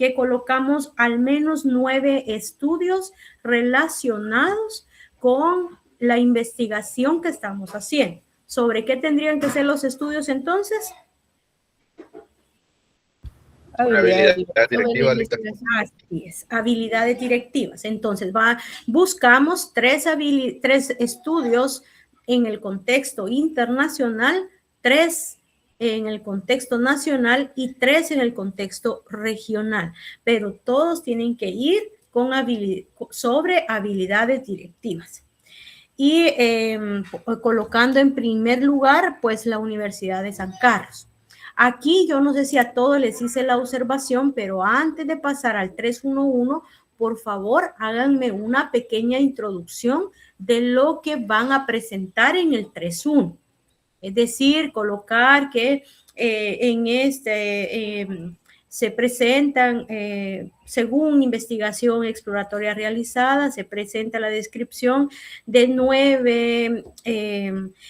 que colocamos al menos 9 estudios relacionados con la investigación que estamos haciendo. ¿Sobre qué tendrían que ser los estudios entonces? Habilidades directivas. Así es, habilidades directivas. Entonces, buscamos tres estudios en el contexto internacional, 3 en el contexto nacional y 3 en el contexto regional. Pero todos tienen que ir con sobre habilidades directivas. Y colocando en primer lugar, pues, la Universidad de San Carlos. Aquí yo no sé si a todos les hice la observación, pero antes de pasar al 311, por favor, háganme una pequeña introducción de lo que van a presentar en el 3.1. Es decir, colocar que en se presentan, según investigación exploratoria realizada, se presenta la descripción de 9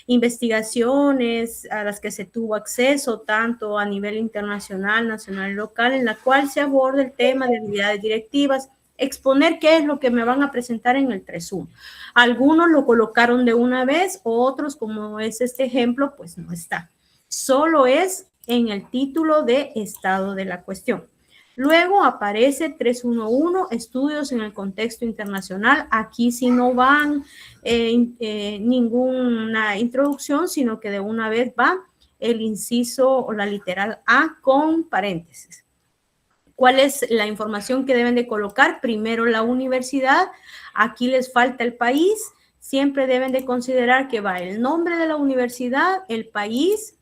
investigaciones a las que se tuvo acceso, tanto a nivel internacional, nacional y local, en la cual se aborda el tema de habilidades directivas, exponer qué es lo que me van a presentar en el 3.1. Algunos lo colocaron de una vez, otros, como es este ejemplo, pues no está. Solo es en el título de estado de la cuestión. Luego aparece 311, estudios en el contexto internacional. Aquí sí no van ninguna introducción, sino que de una vez va el inciso o la literal A con paréntesis. ¿Cuál es la información que deben de colocar? Primero la universidad, aquí les falta el país, siempre deben de considerar que va el nombre de la universidad, el país,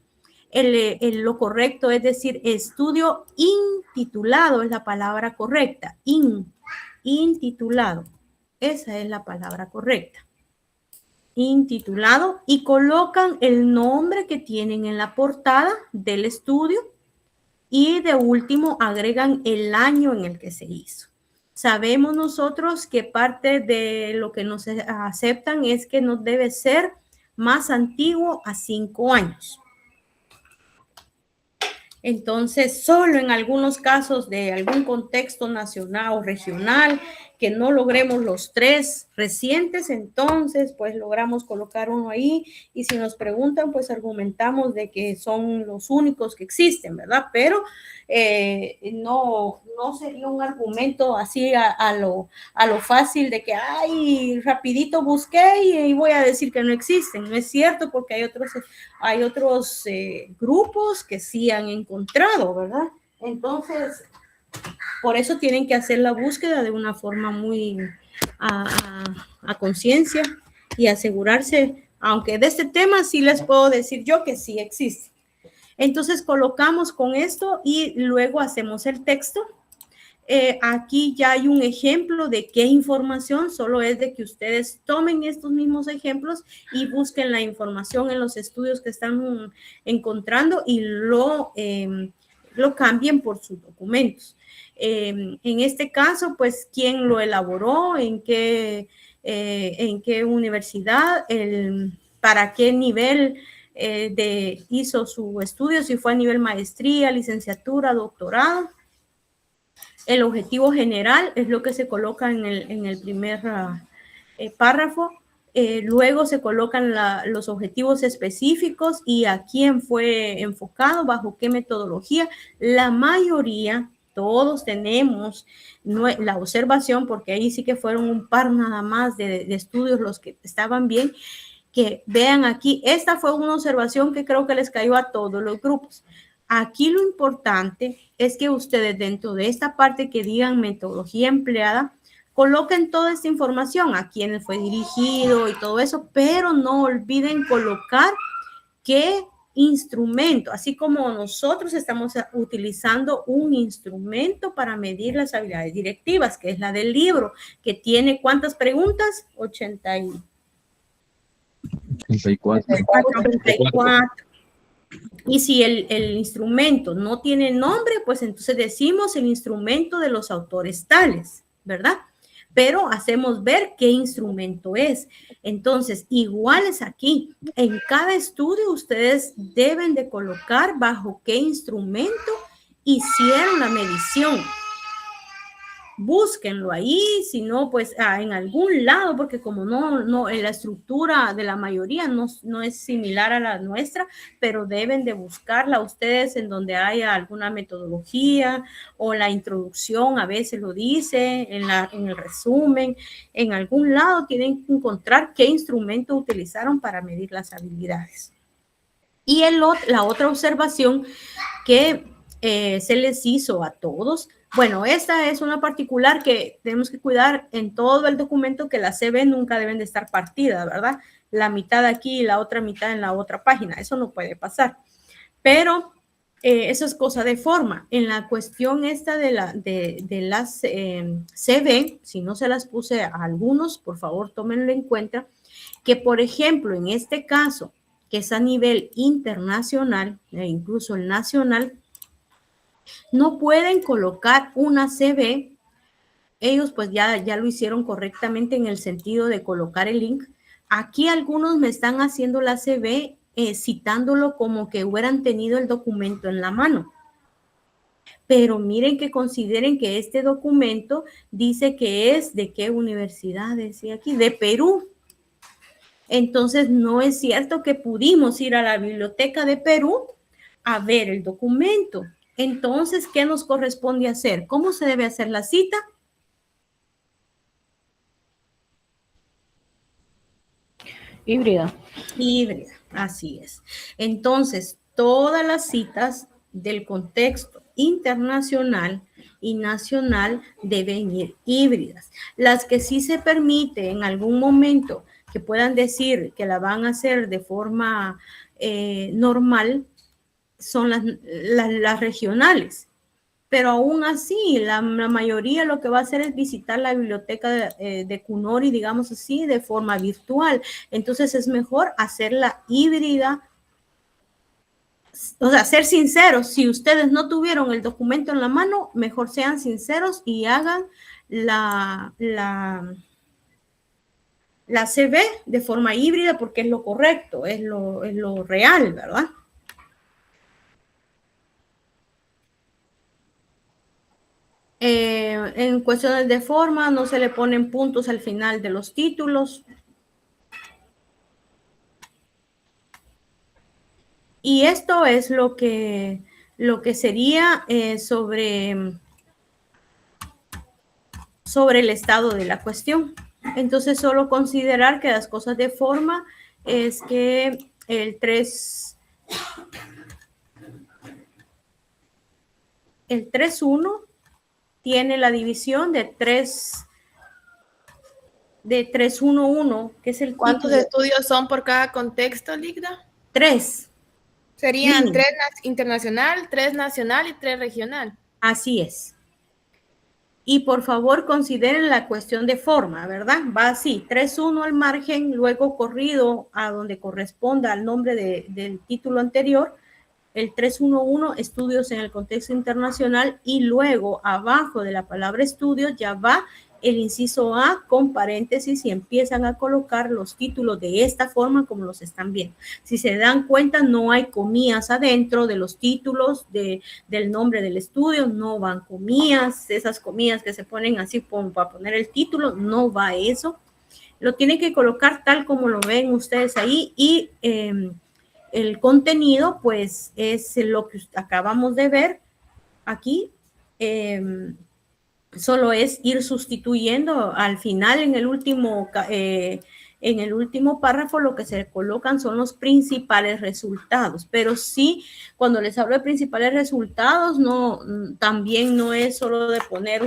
lo correcto es decir, estudio intitulado es la palabra correcta, intitulado, esa es la palabra correcta, intitulado, y colocan el nombre que tienen en la portada del estudio. Y de último, agregan el año en el que se hizo. Sabemos nosotros que parte de lo que nos aceptan es que no debe ser más antiguo a 5 años. Entonces, solo en algunos casos de algún contexto nacional o regional que no logremos los 3 recientes, entonces pues logramos colocar uno ahí, y si nos preguntan pues argumentamos de que son los únicos que existen, ¿verdad? Pero no sería un argumento así a lo fácil de que ay, rapidito busqué y voy a decir que no existen. No es cierto, porque hay otros grupos que sí han encontrado, ¿verdad? Entonces, por eso tienen que hacer la búsqueda de una forma muy a conciencia y asegurarse, aunque de este tema sí les puedo decir yo que sí existe. Entonces colocamos con esto y luego hacemos el texto. Aquí ya hay un ejemplo de qué información, solo es de que ustedes tomen estos mismos ejemplos y busquen la información en los estudios que están encontrando y lo cambien por sus documentos. En este caso, pues, ¿quién lo elaboró? ¿En qué universidad? ¿Para qué nivel hizo su estudio? Si fue a nivel maestría, licenciatura, doctorado. El objetivo general es lo que se coloca en el primer párrafo. Luego se colocan los objetivos específicos y a quién fue enfocado, bajo qué metodología. La mayoría, todos tenemos la observación, porque ahí sí que fueron un par nada más de estudios los que estaban bien, que vean aquí, esta fue una observación que creo que les cayó a todos los grupos. Aquí lo importante es que ustedes dentro de esta parte que digan metodología empleada, coloquen toda esta información, a quién fue dirigido y todo eso, pero no olviden colocar qué instrumento, así como nosotros estamos utilizando un instrumento para medir las habilidades directivas, que es la del libro, que tiene ¿cuántas preguntas? 84. 84. Y si el instrumento no tiene nombre, pues entonces decimos el instrumento de los autores tales, ¿verdad? Pero hacemos ver qué instrumento es. Entonces, igual es aquí. En cada estudio ustedes deben de colocar bajo qué instrumento hicieron la medición. búsquenlo ahí, si no, pues en algún lado, porque como no, la estructura de la mayoría no es similar a la nuestra, pero deben de buscarla ustedes en donde haya alguna metodología o la introducción, a veces lo dice, en el resumen, en algún lado tienen que encontrar qué instrumento utilizaron para medir las habilidades. Y la otra observación que se les hizo a todos, bueno, esta es una particular que tenemos que cuidar en todo el documento, que las CV nunca deben de estar partidas, ¿verdad? La mitad aquí y la otra mitad en la otra página, eso no puede pasar. Pero eso es cosa de forma. En la cuestión esta de las CV, si no se las puse a algunos, por favor, tómenlo en cuenta, que por ejemplo, en este caso, que es a nivel internacional e incluso el nacional, no pueden colocar una CV. Ellos pues ya lo hicieron correctamente en el sentido de colocar el link. Aquí algunos me están haciendo la CV citándolo como que hubieran tenido el documento en la mano. Pero miren que consideren que este documento dice que es de qué universidad, decía aquí, de Perú. Entonces no es cierto que pudimos ir a la biblioteca de Perú a ver el documento. Entonces, ¿qué nos corresponde hacer? ¿Cómo se debe hacer la cita? Híbrida. Híbrida, así es. Entonces, todas las citas del contexto internacional y nacional deben ir híbridas. Las que sí se permite en algún momento que puedan decir que la van a hacer de forma normal son las regionales. Pero aún así, la mayoría lo que va a hacer es visitar la biblioteca de CUNORI, digamos así, de forma virtual. Entonces es mejor hacerla híbrida. O sea, ser sinceros, si ustedes no tuvieron el documento en la mano, mejor sean sinceros y hagan la CV de forma híbrida porque es lo correcto, es lo real, ¿verdad? En cuestiones de forma, no se le ponen puntos al final de los títulos. Y esto es lo que sería sobre el estado de la cuestión. Entonces, solo considerar que las cosas de forma es que el 3.1 tiene la división de 3.1.1, que es el ¿Cuántos estudios son por cada contexto, Ligda? 3. Serían 3 internacional, 3 nacional y 3 regional. Así es. Y por favor consideren la cuestión de forma, ¿verdad? Va así, 3.1 al margen, luego corrido a donde corresponda al nombre del título anterior, el 3.1.1, estudios en el contexto internacional, y luego abajo de la palabra estudios ya va el inciso A con paréntesis y empiezan a colocar los títulos de esta forma como los están viendo. Si se dan cuenta, no hay comillas adentro de los títulos del nombre del estudio, no van comillas, esas comillas que se ponen así para poner el título, no va eso. Lo tienen que colocar tal como lo ven ustedes ahí y el contenido, pues, es lo que acabamos de ver aquí. Solo es ir sustituyendo al final en el último párrafo. Lo que se colocan son los principales resultados, pero sí, cuando les hablo de principales resultados, también no es solo de poner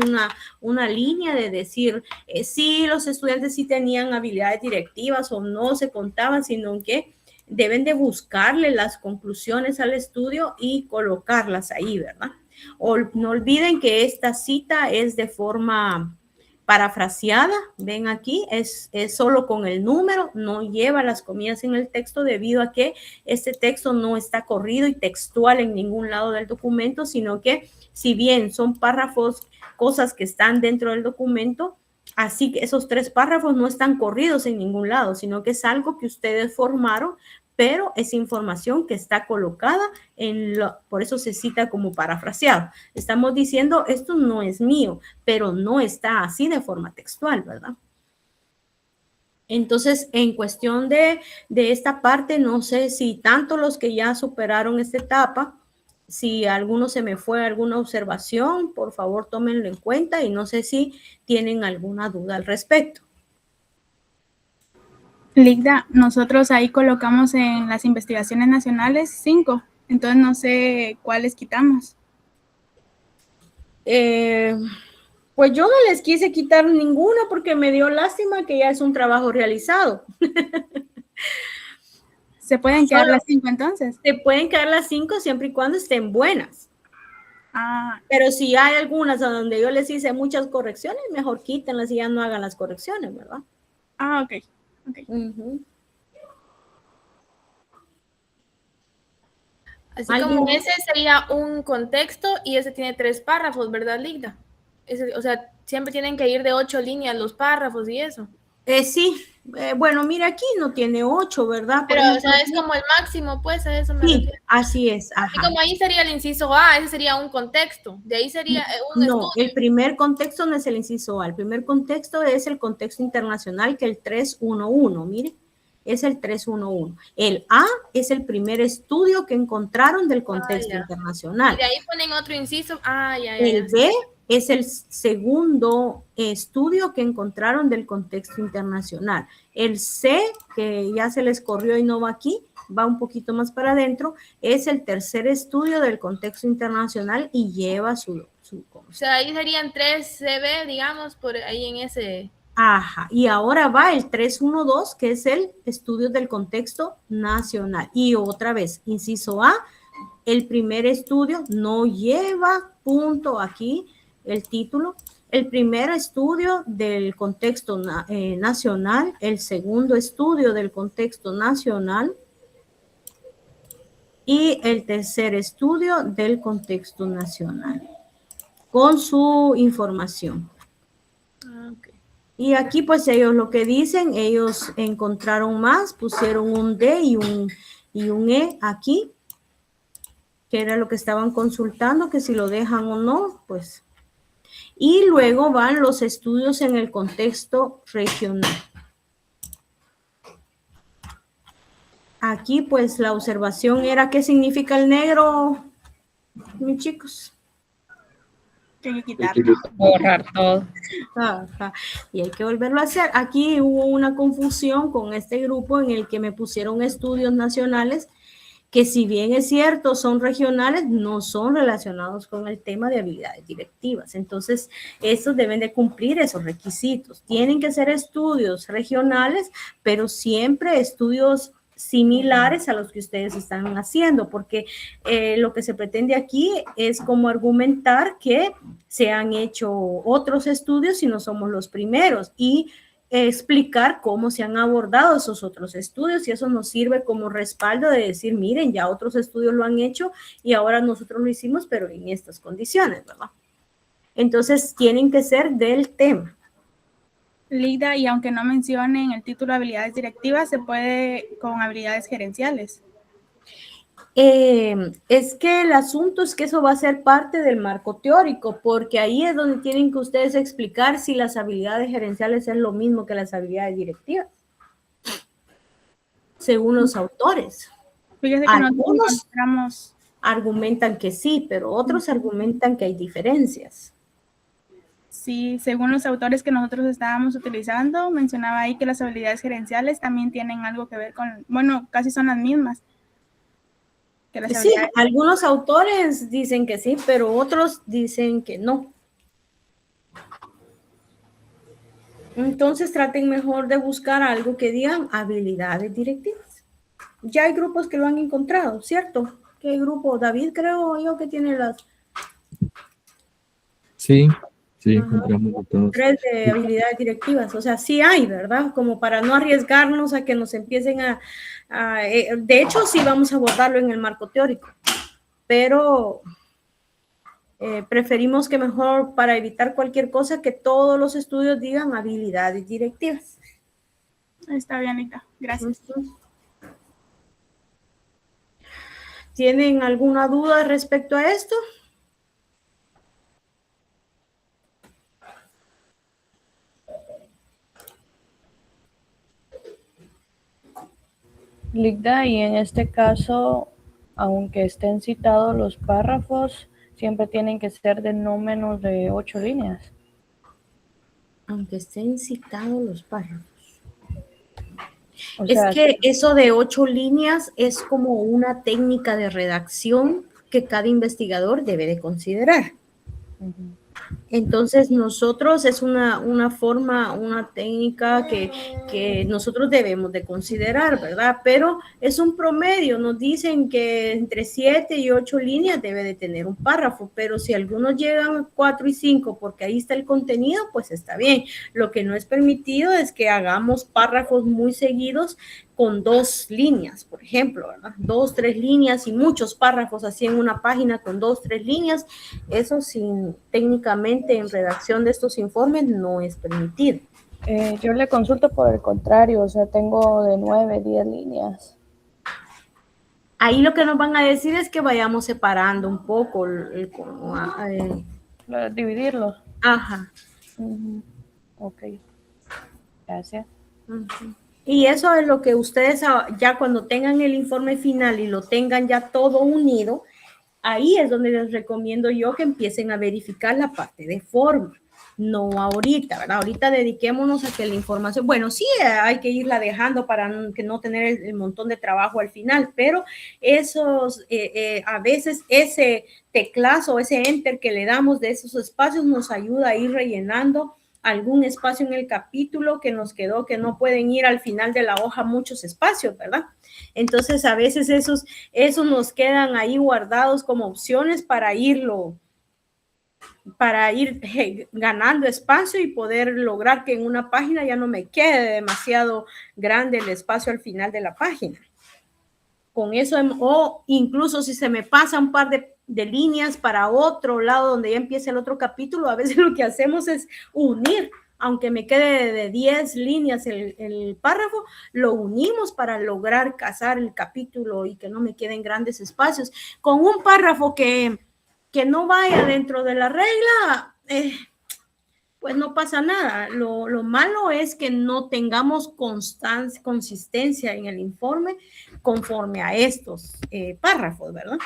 una línea de decir sí, los estudiantes sí tenían habilidades directivas o no se contaban, sino que deben de buscarle las conclusiones al estudio y colocarlas ahí, ¿verdad? No olviden que esta cita es de forma parafraseada. Ven aquí, es solo con el número, no lleva las comillas en el texto debido a que este texto no está corrido y textual en ningún lado del documento, sino que si bien son párrafos, cosas que están dentro del documento, así que esos 3 párrafos no están corridos en ningún lado, sino que es algo que ustedes formaron, pero es información que está colocada por eso se cita como parafraseado. Estamos diciendo, esto no es mío, pero no está así de forma textual, ¿verdad? Entonces, en cuestión de esta parte, no sé si tanto los que ya superaron esta etapa, si alguno se me fue alguna observación, por favor tómenlo en cuenta y no sé si tienen alguna duda al respecto. Ligda, nosotros ahí colocamos en las investigaciones nacionales 5, entonces no sé cuáles quitamos. Pues yo no les quise quitar ninguna porque me dio lástima que ya es un trabajo realizado. ¿Se pueden quedar las 5 entonces? Se pueden quedar las 5 siempre y cuando estén buenas. Pero si hay algunas donde yo les hice muchas correcciones, mejor quítenlas y ya no hagan las correcciones, ¿verdad? Ok. Así como ese sería un contexto y ese tiene 3 párrafos, ¿verdad, Ligda? O sea, siempre tienen que ir de 8 líneas los párrafos y eso. Sí, bueno, mira, aquí no tiene 8, ¿verdad? Pero, o sea, es como el máximo, pues, a eso me refiero. Así es. Ajá. Y como ahí sería el inciso A, ese sería un contexto. De ahí sería un estudio. No, el primer contexto no es el inciso A. El primer contexto es el contexto internacional, que es el 311, mire. Es el 311. El A es el primer estudio que encontraron del contexto internacional. Y de ahí ponen otro inciso. El B es el segundo estudio que encontraron del contexto internacional. El C, que ya se les corrió y no va aquí, va un poquito más para adentro, es el tercer estudio del contexto internacional y lleva su o sea, ahí serían 3 CB, digamos, por ahí en ese... Ajá, y ahora va el 312, que es el estudio del contexto nacional. Y otra vez, inciso A, el primer estudio no lleva punto aquí, el título. El primer estudio del contexto nacional, el segundo estudio del contexto nacional y el tercer estudio del contexto nacional, con su información. Okay. Y aquí pues ellos lo que dicen, ellos encontraron más, pusieron un D y un E aquí, que era lo que estaban consultando, que si lo dejan o no, pues. Y luego van los estudios en el contexto regional. Aquí pues la observación era ¿qué significa el negro, mis chicos? Que hay que quitarlo. Borrar todo. Ajá. Y hay que volverlo a hacer. Aquí hubo una confusión con este grupo en el que me pusieron estudios nacionales que si bien es cierto son regionales, no son relacionados con el tema de habilidades directivas. Entonces, estos deben de cumplir esos requisitos. Tienen que ser estudios regionales, pero siempre estudios similares a los que ustedes están haciendo, porque lo que se pretende aquí es como argumentar que se han hecho otros estudios y no somos los primeros, y explicar cómo se han abordado esos otros estudios, y eso nos sirve como respaldo de decir, miren, ya otros estudios lo han hecho y ahora nosotros lo hicimos, pero en estas condiciones, ¿verdad? Entonces, tienen que ser del tema. Ligda, y aunque no mencionen el título de habilidades directivas, se puede con habilidades gerenciales. Es que el asunto es que eso va a ser parte del marco teórico, porque ahí es donde tienen que ustedes explicar si las habilidades gerenciales es lo mismo que las habilidades directivas, según los autores. Fíjese que algunos argumentan que sí, pero otros argumentan que hay diferencias. Sí, según los autores que nosotros estábamos utilizando, mencionaba ahí que las habilidades gerenciales también tienen algo que ver con, bueno, casi son las mismas. Sí, algunos autores dicen que sí, pero otros dicen que no. Entonces traten mejor de buscar algo que digan habilidades directivas. Ya hay grupos que lo han encontrado, ¿cierto? ¿Qué grupo? David, creo yo que tiene las... Sí, encontramos todos. 3 de habilidades directivas, o sea, sí hay, ¿verdad? Como para no arriesgarnos a que nos empiecen de hecho, sí vamos a abordarlo en el marco teórico, pero preferimos que mejor, para evitar cualquier cosa, que todos los estudios digan habilidades directivas. Está bien, Lita. Gracias. ¿Tienen alguna duda respecto a esto? Ligda, y en este caso, aunque estén citados los párrafos, siempre tienen que ser de no menos de 8 líneas. Aunque estén citados los párrafos. O Es sea, que eso de 8 líneas es como una técnica de redacción que cada investigador debe de considerar. ujú. Entonces nosotros es una forma, una técnica que nosotros debemos de considerar, ¿verdad? Pero es un promedio, nos dicen que entre 7 y 8 líneas debe de tener un párrafo, pero si algunos llegan a 4 y 5 porque ahí está el contenido, pues está bien. Lo que no es permitido es que hagamos párrafos muy seguidos con 2 líneas, por ejemplo, ¿verdad? 2, 3 líneas y muchos párrafos así en una página con 2, 3 líneas. Eso sin, técnicamente en redacción de estos informes no es permitido. Yo le consulto por el contrario, o sea, tengo de 9, 10 líneas. Ahí lo que nos van a decir es que vayamos separando un poco Dividirlos. ajá. Ujú. Ok, gracias. Ujú. Y eso es lo que ustedes ya cuando tengan el informe final y lo tengan ya todo unido, ahí es donde les recomiendo yo que empiecen a verificar la parte de forma. No ahorita, ¿verdad? Ahorita dediquémonos a que la información, bueno, sí hay que irla dejando para no tener el montón de trabajo al final, pero esos, a veces ese teclazo, ese enter que le damos de esos espacios nos ayuda a ir rellenando algún espacio en el capítulo que nos quedó, que no pueden ir al final de la hoja muchos espacios, ¿verdad? Entonces, a veces esos nos quedan ahí guardados como opciones para ir ganando espacio y poder lograr que en una página ya no me quede demasiado grande el espacio al final de la página. Con eso, o incluso si se me pasa un par de líneas para otro lado donde ya empieza el otro capítulo, a veces lo que hacemos es unir, aunque me quede de 10 líneas el párrafo, lo unimos para lograr casar el capítulo y que no me queden grandes espacios. Con un párrafo que no vaya dentro de la regla, pues no pasa nada. Lo malo es que no tengamos consistencia en el informe conforme a estos párrafos, ¿verdad?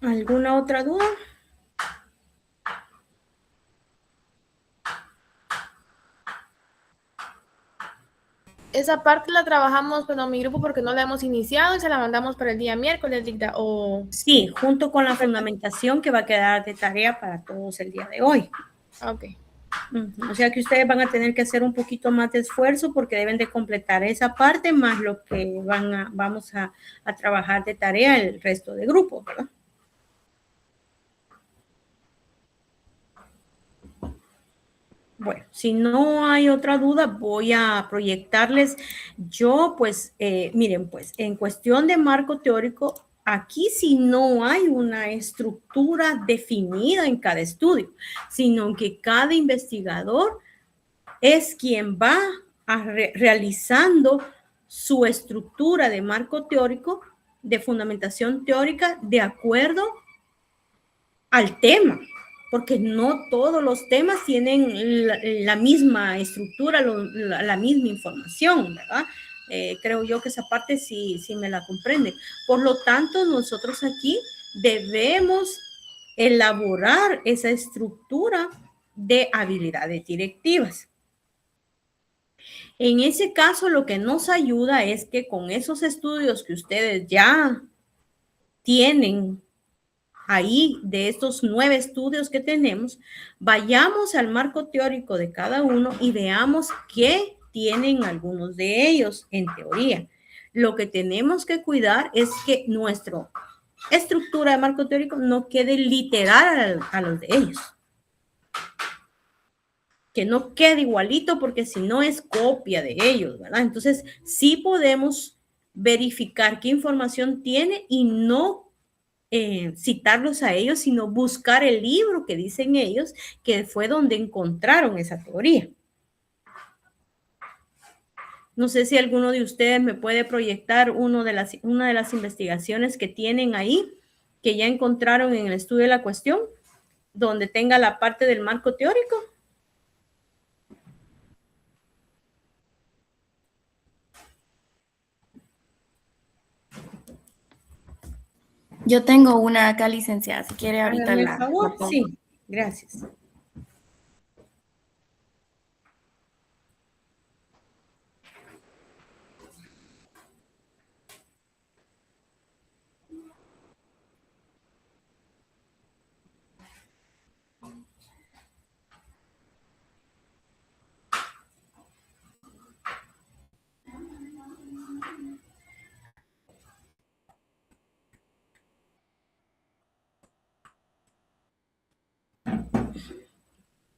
¿Alguna otra duda? Esa parte la trabajamos con mi grupo porque no la hemos iniciado y se la mandamos para el día miércoles, Ligda. Sí, junto con la fundamentación que va a quedar de tarea para todos el día de hoy. Ok. O sea que ustedes van a tener que hacer un poquito más de esfuerzo porque deben de completar esa parte más lo que vamos a trabajar de tarea el resto de grupos, ¿verdad? Bueno, si no hay otra duda, voy a proyectarles. Yo, pues, miren, pues, en cuestión de marco teórico, aquí sí no hay una estructura definida en cada estudio, sino que cada investigador es quien va realizando su estructura de marco teórico, de fundamentación teórica, de acuerdo al tema, porque no todos los temas tienen la misma estructura, la misma información, ¿verdad? Creo yo que esa parte sí me la comprende. Por lo tanto, nosotros aquí debemos elaborar esa estructura de habilidades directivas. En ese caso, lo que nos ayuda es que con esos estudios que ustedes ya tienen ahí, de estos 9 estudios que tenemos, vayamos al marco teórico de cada uno y veamos qué tienen algunos de ellos en teoría. Lo que tenemos que cuidar es que nuestra estructura de marco teórico no quede literal a los de ellos. Que no quede igualito porque si no es copia de ellos, ¿verdad? Entonces, sí podemos verificar qué información tiene y no citarlos a ellos, sino buscar el libro que dicen ellos que fue donde encontraron esa teoría. No sé si alguno de ustedes me puede proyectar una de las investigaciones que tienen ahí, que ya encontraron en el estudio de la cuestión, donde tenga la parte del marco teórico. Yo tengo una acá, licenciada, si quiere ahorita Hágame el la favor. pongo. Sí, gracias.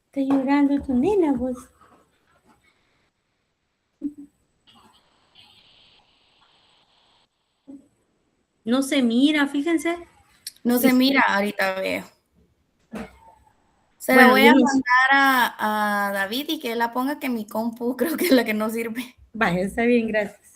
Está llorando tu nena, vos. No se mira, fíjense. No se mira, ahorita veo. Se la Bueno, voy yo a no sé. mandar a David y que él la ponga, que mi compu creo que es la que no sirve. Vaya, está bien, gracias.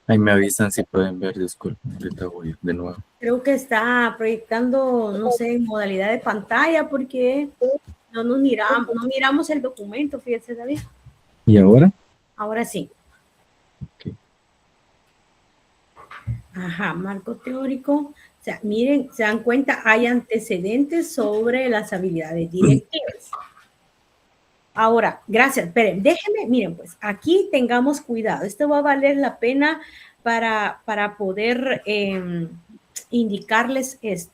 Ahí me avisan si pueden ver, disculpen, ahorita voy de nuevo. Creo que está proyectando, no sé, en modalidad de pantalla porque no miramos el documento, fíjese, David. ¿Y ahora? Ahora sí. Ok. Ajá, marco teórico. O sea, miren, se dan cuenta, hay antecedentes sobre las habilidades directivas. Ahora, gracias. Esperen, déjenme, miren, pues aquí tengamos cuidado. Esto va a valer la pena para poder indicarles esto.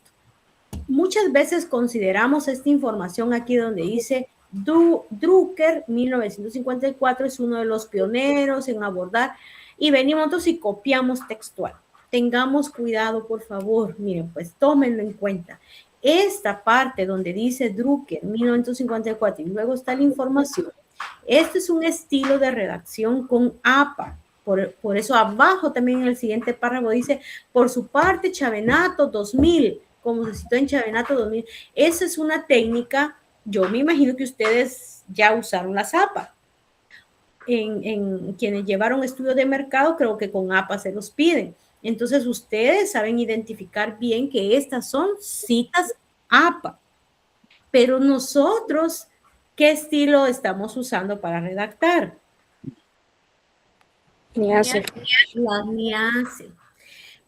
Muchas veces consideramos esta información aquí donde dice Drucker, 1954, es uno de los pioneros en abordar, y venimos nosotros y copiamos textual. Tengamos cuidado, por favor. Miren, pues tómenlo en cuenta. Esta parte donde dice Drucker, 1954, y luego está la información. Este es un estilo de redacción con APA. Por eso abajo también en el siguiente párrafo dice, por su parte, Chavenato 2000, como se citó en Chavenato 2000. Esa es una técnica, yo me imagino que ustedes ya usaron las APA. En quienes llevaron estudios de mercado, creo que con APA se los piden. Entonces, ustedes saben identificar bien que estas son citas APA. Pero nosotros, ¿qué estilo estamos usando para redactar? NIACE. Las NIACE.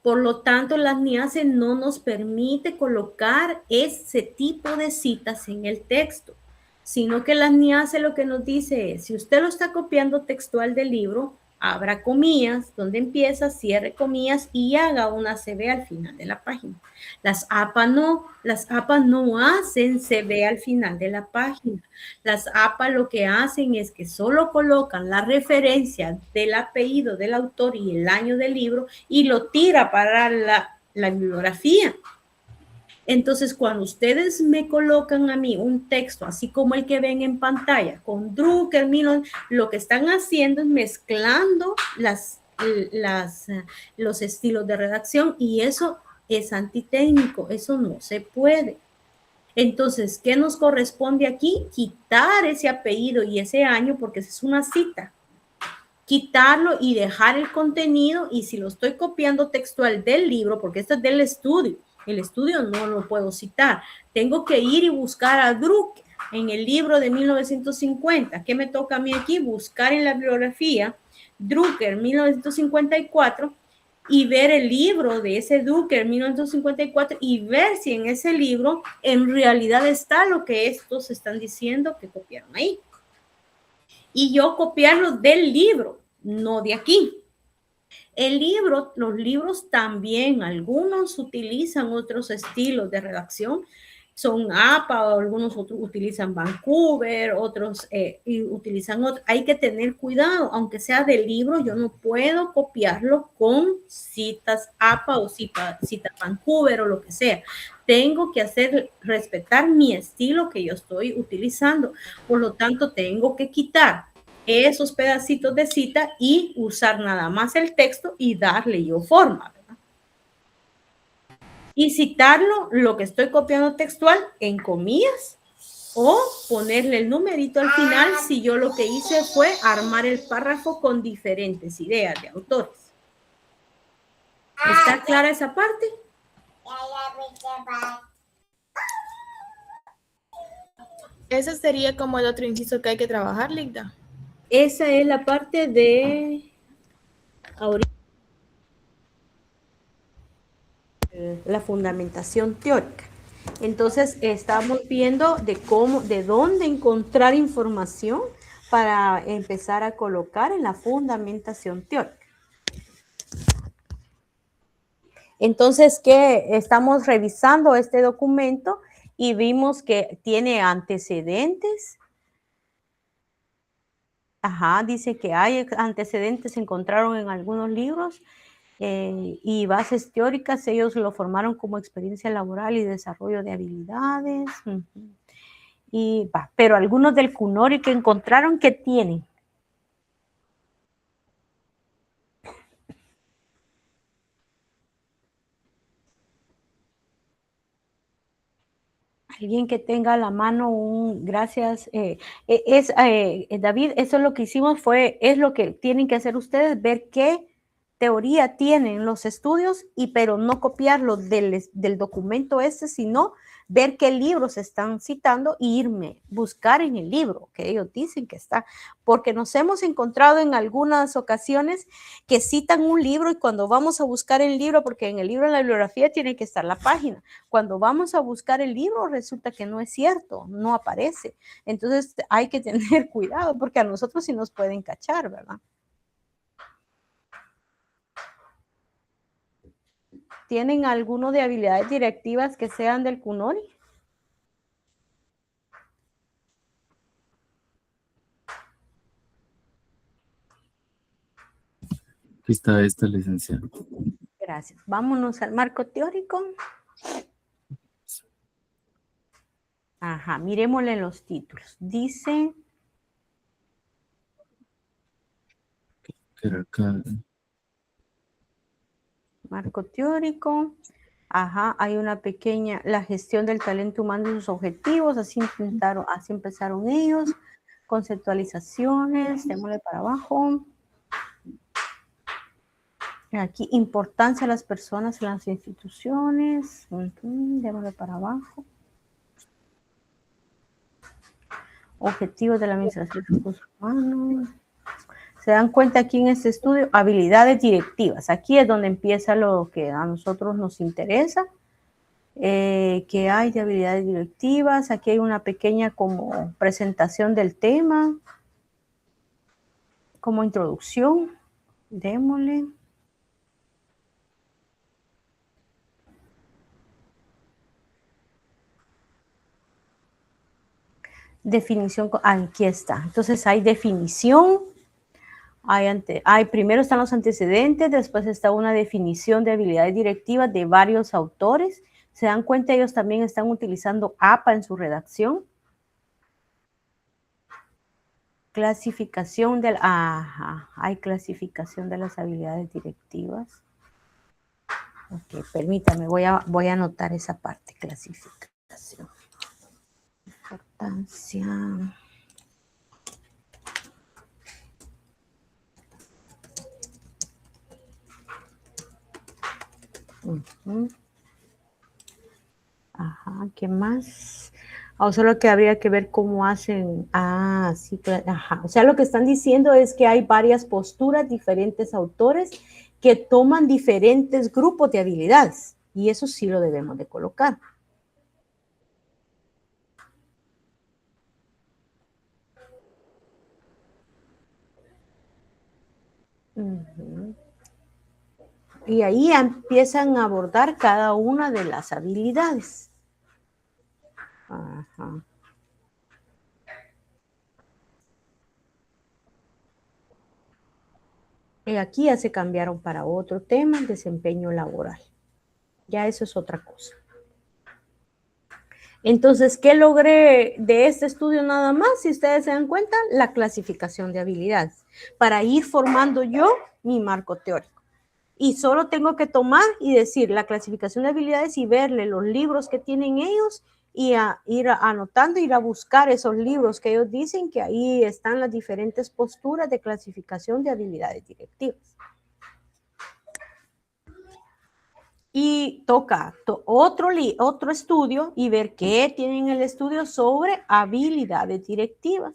Por lo tanto, las NIACE no nos permite colocar ese tipo de citas en el texto, sino que las NIACE lo que nos dice es, si usted lo está copiando textual del libro, abra comillas, donde empieza, cierre comillas y haga una CV al final de la página. Las APA no hacen CV al final de la página. Las APA lo que hacen es que solo colocan la referencia del apellido del autor y el año del libro y lo tira para la bibliografía. Entonces, cuando ustedes me colocan a mí un texto, así como el que ven en pantalla, con Drucker, lo que están haciendo es mezclando los estilos de redacción y eso es antitécnico, eso no se puede. Entonces, ¿qué nos corresponde aquí? Quitar ese apellido y ese año porque esa es una cita. Quitarlo y dejar el contenido y si lo estoy copiando textual del libro, porque esto es del estudio, el estudio no lo puedo citar. Tengo que ir y buscar a Drucker en el libro de 1950. ¿Qué me toca a mí aquí? Buscar en la bibliografía Drucker 1954 y ver el libro de ese Drucker 1954 y ver si en ese libro en realidad está lo que estos están diciendo que copiaron ahí. Y yo copiarlo del libro, no de aquí. Los libros también, algunos utilizan otros estilos de redacción, son APA, algunos otros utilizan Vancouver, otros utilizan otros. Hay que tener cuidado, aunque sea del libro, yo no puedo copiarlo con citas APA o cita Vancouver o lo que sea. Tengo que respetar mi estilo que yo estoy utilizando. Por lo tanto, tengo que quitar esos pedacitos de cita y usar nada más el texto y darle yo forma, ¿verdad? Y citarlo, lo que estoy copiando textual, en comillas, o ponerle el numerito al final si yo lo que hice fue armar el párrafo con diferentes ideas de autores. ¿Está clara esa parte? Ese sería como el otro inciso que hay que trabajar, Ligda. Esa es la parte de ahorita, la fundamentación teórica. Entonces, estamos viendo de dónde encontrar información para empezar a colocar en la fundamentación teórica. Entonces, ¿qué? Estamos revisando este documento y vimos que tiene antecedentes. Ajá, dice que hay antecedentes, se encontraron en algunos libros y bases teóricas, ellos lo formaron como experiencia laboral y desarrollo de habilidades. Pero algunos del CUNORI que encontraron, ¿qué tienen? Alguien que tenga a la mano gracias. David, eso es lo que hicimos, es lo que tienen que hacer ustedes, ver qué teoría tienen los estudios, pero no copiarlo del documento sino ver qué libros están citando e buscar en el libro que ellos dicen que está, porque nos hemos encontrado en algunas ocasiones que citan un libro y cuando vamos a buscar el libro, porque en el libro, en la bibliografía tiene que estar la página, cuando vamos a buscar el libro resulta que no es cierto, no aparece. Entonces hay que tener cuidado porque a nosotros sí nos pueden cachar, ¿verdad? ¿Tienen alguno de habilidades directivas que sean del CUNORI? Aquí está esta, licenciada. Gracias. Vámonos al marco teórico. Ajá, miremosle en los títulos. Dice... Acá. Marco teórico. Ajá, hay una pequeña, la gestión del talento humano y sus objetivos, así empezaron ellos. Conceptualizaciones, démosle para abajo. Aquí, importancia de las personas en las instituciones, démosle para abajo. Objetivos de la administración de recursos humanos. Se dan cuenta aquí en este estudio, habilidades directivas. Aquí es donde empieza lo que a nosotros nos interesa. Que hay de habilidades directivas. Aquí hay una pequeña como presentación del tema, como introducción. Démosle. Definición, aquí está. Entonces hay definición, primero están los antecedentes, después está una definición de habilidades directivas de varios autores. ¿Se dan cuenta? Ellos también están utilizando APA en su redacción. Clasificación del, hay clasificación de las habilidades directivas. Ok, permítame, voy a anotar esa parte, clasificación. Importancia. Ajá, ¿qué más? Solo que habría que ver cómo hacen. Sí, ajá. O sea, lo que están diciendo es que hay varias posturas, diferentes autores que toman diferentes grupos de habilidades. Y eso sí lo debemos de colocar. Y ahí empiezan a abordar cada una de las habilidades. Ajá. Y aquí ya se cambiaron para otro tema, el desempeño laboral. Ya eso es otra cosa. Entonces, ¿qué logré de este estudio nada más? Si ustedes se dan cuenta, la clasificación de habilidades para ir formando yo mi marco teórico. Y solo tengo que tomar y decir la clasificación de habilidades y verle los libros que tienen ellos y ir anotando, ir a buscar esos libros que ellos dicen que ahí están las diferentes posturas de clasificación de habilidades directivas. Y toca otro estudio y ver qué tienen el estudio sobre habilidades directivas.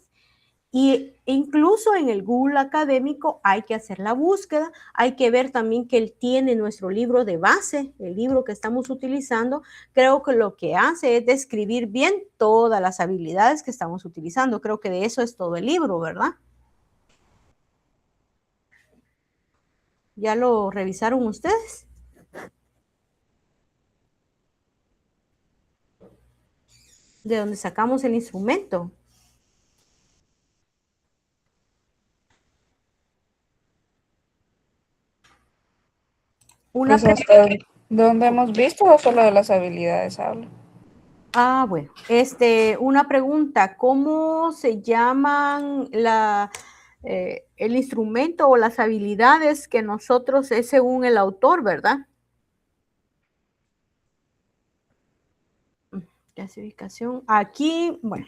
Y incluso en el Google académico hay que hacer la búsqueda, hay que ver también que él tiene nuestro libro de base, el libro que estamos utilizando. Creo que lo que hace es describir bien todas las habilidades que estamos utilizando. Creo que de eso es todo el libro, ¿verdad? ¿Ya lo revisaron ustedes? ¿De dónde sacamos el instrumento? Pues hasta donde hemos visto o solo de las habilidades habla. Bueno, una pregunta, ¿cómo se llaman el instrumento o las habilidades que nosotros es según el autor, verdad? Clasificación, aquí, bueno.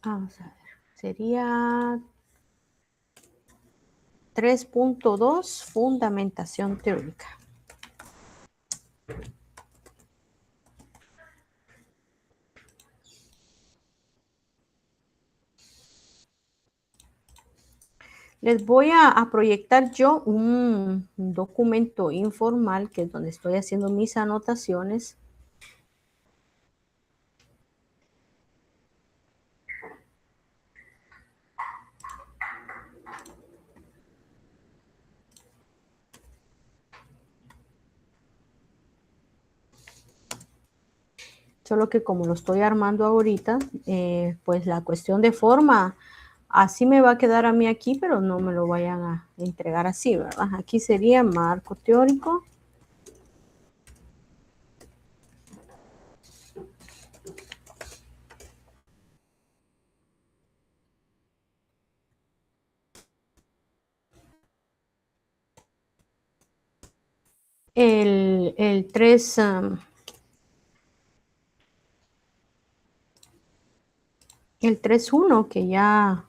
Vamos a ver, sería 3.2, fundamentación teórica. Les voy a proyectar yo un documento informal, que es donde estoy haciendo mis anotaciones. Solo que como lo estoy armando ahorita, pues la cuestión de forma, así me va a quedar a mí aquí, pero no me lo vayan a entregar así, ¿verdad? Aquí sería marco teórico. El 3... el 3.1 que ya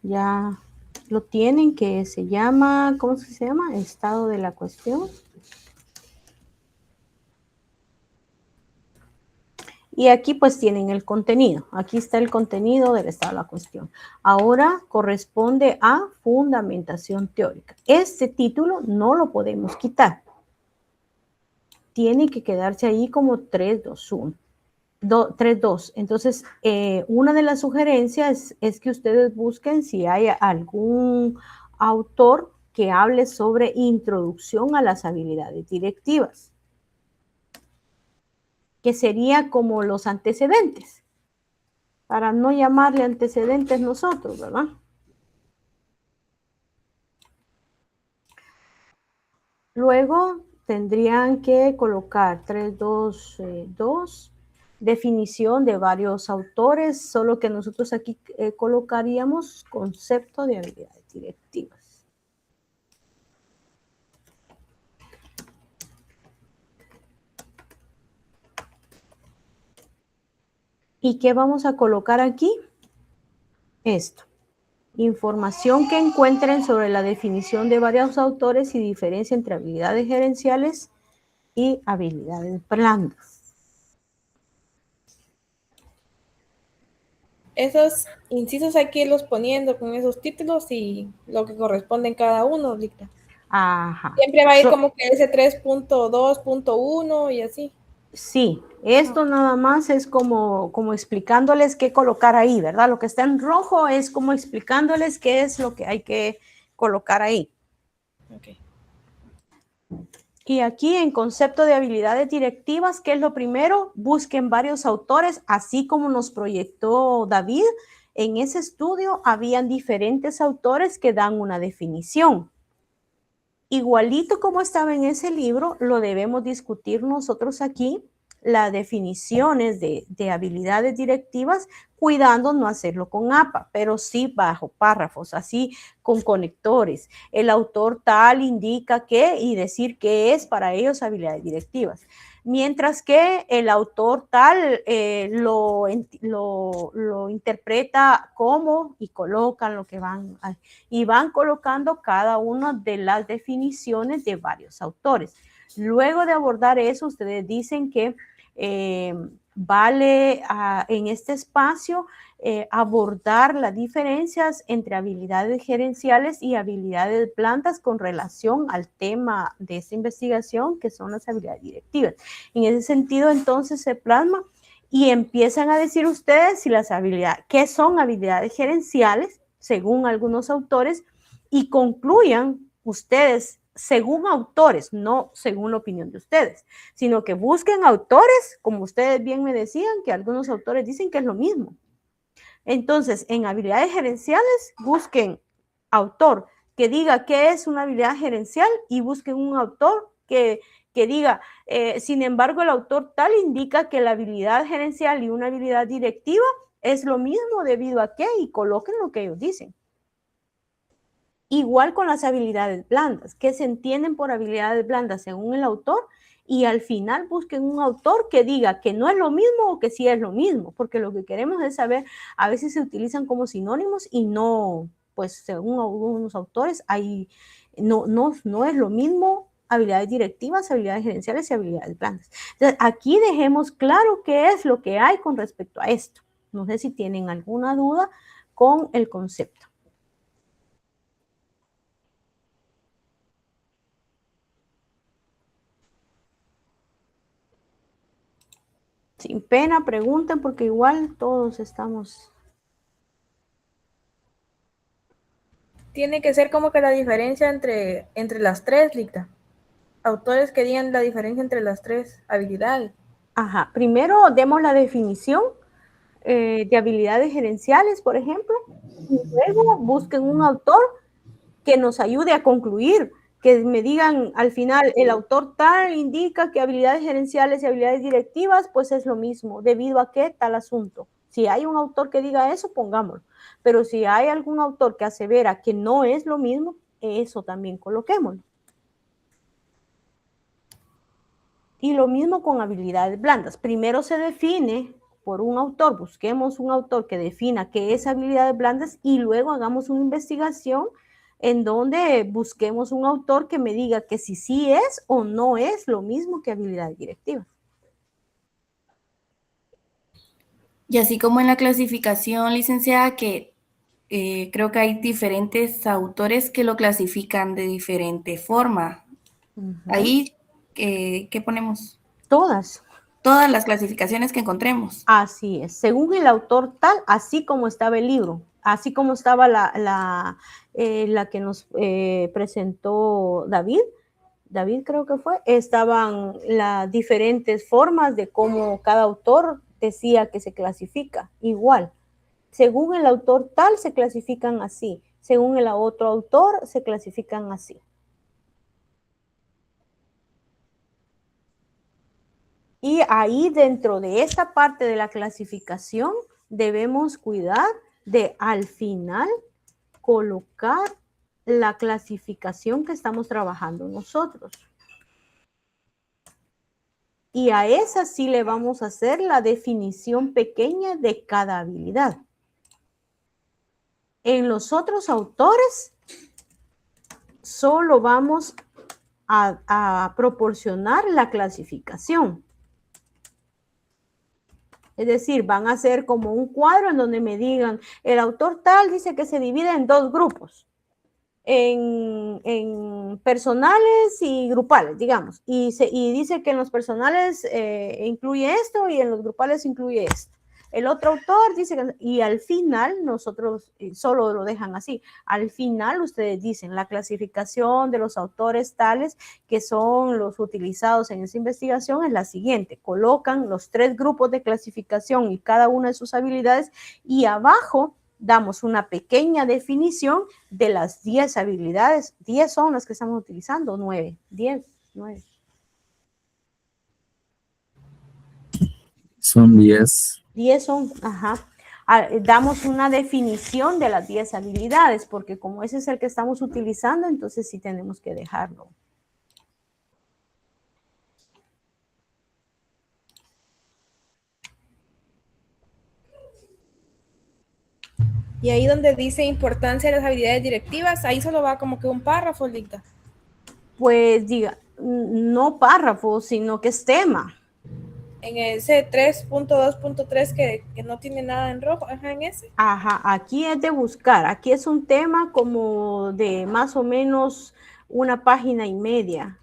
lo tienen, que se llama, ¿cómo se llama? Estado de la cuestión. Y aquí pues tienen el contenido. Aquí está el contenido del estado de la cuestión. Ahora corresponde a fundamentación teórica. Este título no lo podemos quitar. Tiene que quedarse ahí como 3.2.1. 3.2. Entonces, una de las sugerencias es que ustedes busquen si hay algún autor que hable sobre introducción a las habilidades directivas, que sería como los antecedentes, para no llamarle antecedentes nosotros, ¿verdad? Luego tendrían que colocar 3.2.2, definición de varios autores, solo que nosotros aquí colocaríamos concepto de habilidades directivas. ¿Y qué vamos a colocar aquí? Esto. Información que encuentren sobre la definición de varios autores y diferencia entre habilidades gerenciales y habilidades blandas. Esos incisos hay que irlos poniendo con esos títulos y lo que corresponde en cada uno, Dicta. Ajá. Siempre va a ir como que ese 3.2.1 y así. Sí, esto nada más es como explicándoles qué colocar ahí, ¿verdad? Lo que está en rojo es como explicándoles qué es lo que hay que colocar ahí. Okay. Y aquí en concepto de habilidades directivas, ¿qué es lo primero? Busquen varios autores, así como nos proyectó David. En ese estudio habían diferentes autores que dan una definición. Igualito como estaba en ese libro, lo debemos discutir nosotros aquí, las definiciones de habilidades directivas, cuidando no hacerlo con APA, pero sí bajo párrafos, así con conectores. El autor tal indica que y decir qué es para ellos habilidades directivas. Mientras que el autor tal lo interpreta como y colocan lo que van y van colocando cada una de las definiciones de varios autores. Luego de abordar eso, ustedes dicen que vale en este espacio abordar las diferencias entre habilidades gerenciales y habilidades blandas con relación al tema de esta investigación, que son las habilidades directivas. En ese sentido, entonces, se plasma y empiezan a decir ustedes si las habilidades, qué son habilidades gerenciales, según algunos autores, y concluyan ustedes según autores, no según la opinión de ustedes, sino que busquen autores, como ustedes bien me decían, que algunos autores dicen que es lo mismo. Entonces, en habilidades gerenciales, busquen autor que diga qué es una habilidad gerencial y busquen un autor que diga, sin embargo, el autor tal indica que la habilidad gerencial y una habilidad directiva es lo mismo debido a qué, y coloquen lo que ellos dicen. Igual con las habilidades blandas, que se entienden por habilidades blandas según el autor, y al final busquen un autor que diga que no es lo mismo o que sí es lo mismo, porque lo que queremos es saber, a veces se utilizan como sinónimos y no, pues según algunos autores, no es lo mismo habilidades directivas, habilidades gerenciales y habilidades blandas. Entonces, aquí dejemos claro qué es lo que hay con respecto a esto. No sé si tienen alguna duda con el concepto. Sin pena, pregunten, porque igual todos estamos. Tiene que ser como que la diferencia entre las tres, Licta. Autores que digan la diferencia entre las tres habilidades. Ajá, primero demos la definición de habilidades gerenciales, por ejemplo, y luego busquen un autor que nos ayude a concluir, que me digan al final, el autor tal indica que habilidades gerenciales y habilidades directivas, pues es lo mismo, debido a qué tal asunto. Si hay un autor que diga eso, pongámoslo. Pero si hay algún autor que asevera que no es lo mismo, eso también coloquémoslo. Y lo mismo con habilidades blandas. Primero se define por un autor, busquemos un autor que defina qué es habilidades blandas y luego hagamos una investigación en donde busquemos un autor que me diga que si sí es o no es lo mismo que habilidades directivas. Y así como en la clasificación, licenciada, que creo que hay diferentes autores que lo clasifican de diferente forma. Ahí, ¿qué ponemos? Todas. todas las clasificaciones que encontremos. Así es, según el autor tal, así como estaba el libro, así como estaba la que nos presentó David creo que fue, estaban las diferentes formas de cómo cada autor decía que se clasifica, igual. Según el autor tal, se clasifican así, según el otro autor, se clasifican así. Y ahí dentro de esta parte de la clasificación debemos cuidar de al final colocar la clasificación que estamos trabajando nosotros. Y a esa sí le vamos a hacer la definición pequeña de cada habilidad. En los otros autores solo vamos a proporcionar la clasificación. Es decir, van a ser como un cuadro en donde me digan, el autor tal dice que se divide en dos grupos, en personales y grupales, digamos, y dice que en los personales incluye esto y en los grupales incluye esto. El otro autor dice que, y al final nosotros solo lo dejan así. Al final ustedes dicen la clasificación de los autores tales que son los utilizados en esa investigación es la siguiente. Colocan los 3 grupos de clasificación y cada una de sus habilidades y abajo damos una pequeña definición de las 10 habilidades. 10 son las que estamos utilizando, 9, 10, 9. Son 10. 10 son, ajá. Damos una definición de las 10 habilidades, porque como ese es el que estamos utilizando, entonces sí tenemos que dejarlo. Y ahí donde dice importancia de las habilidades directivas, ahí solo va como que un párrafo, Ligda. Pues diga, no párrafo, sino que es tema. En ese 3.2.3 que no tiene nada en rojo, ajá, en ese. Ajá, aquí es de buscar, aquí es un tema como de más o menos una página y media.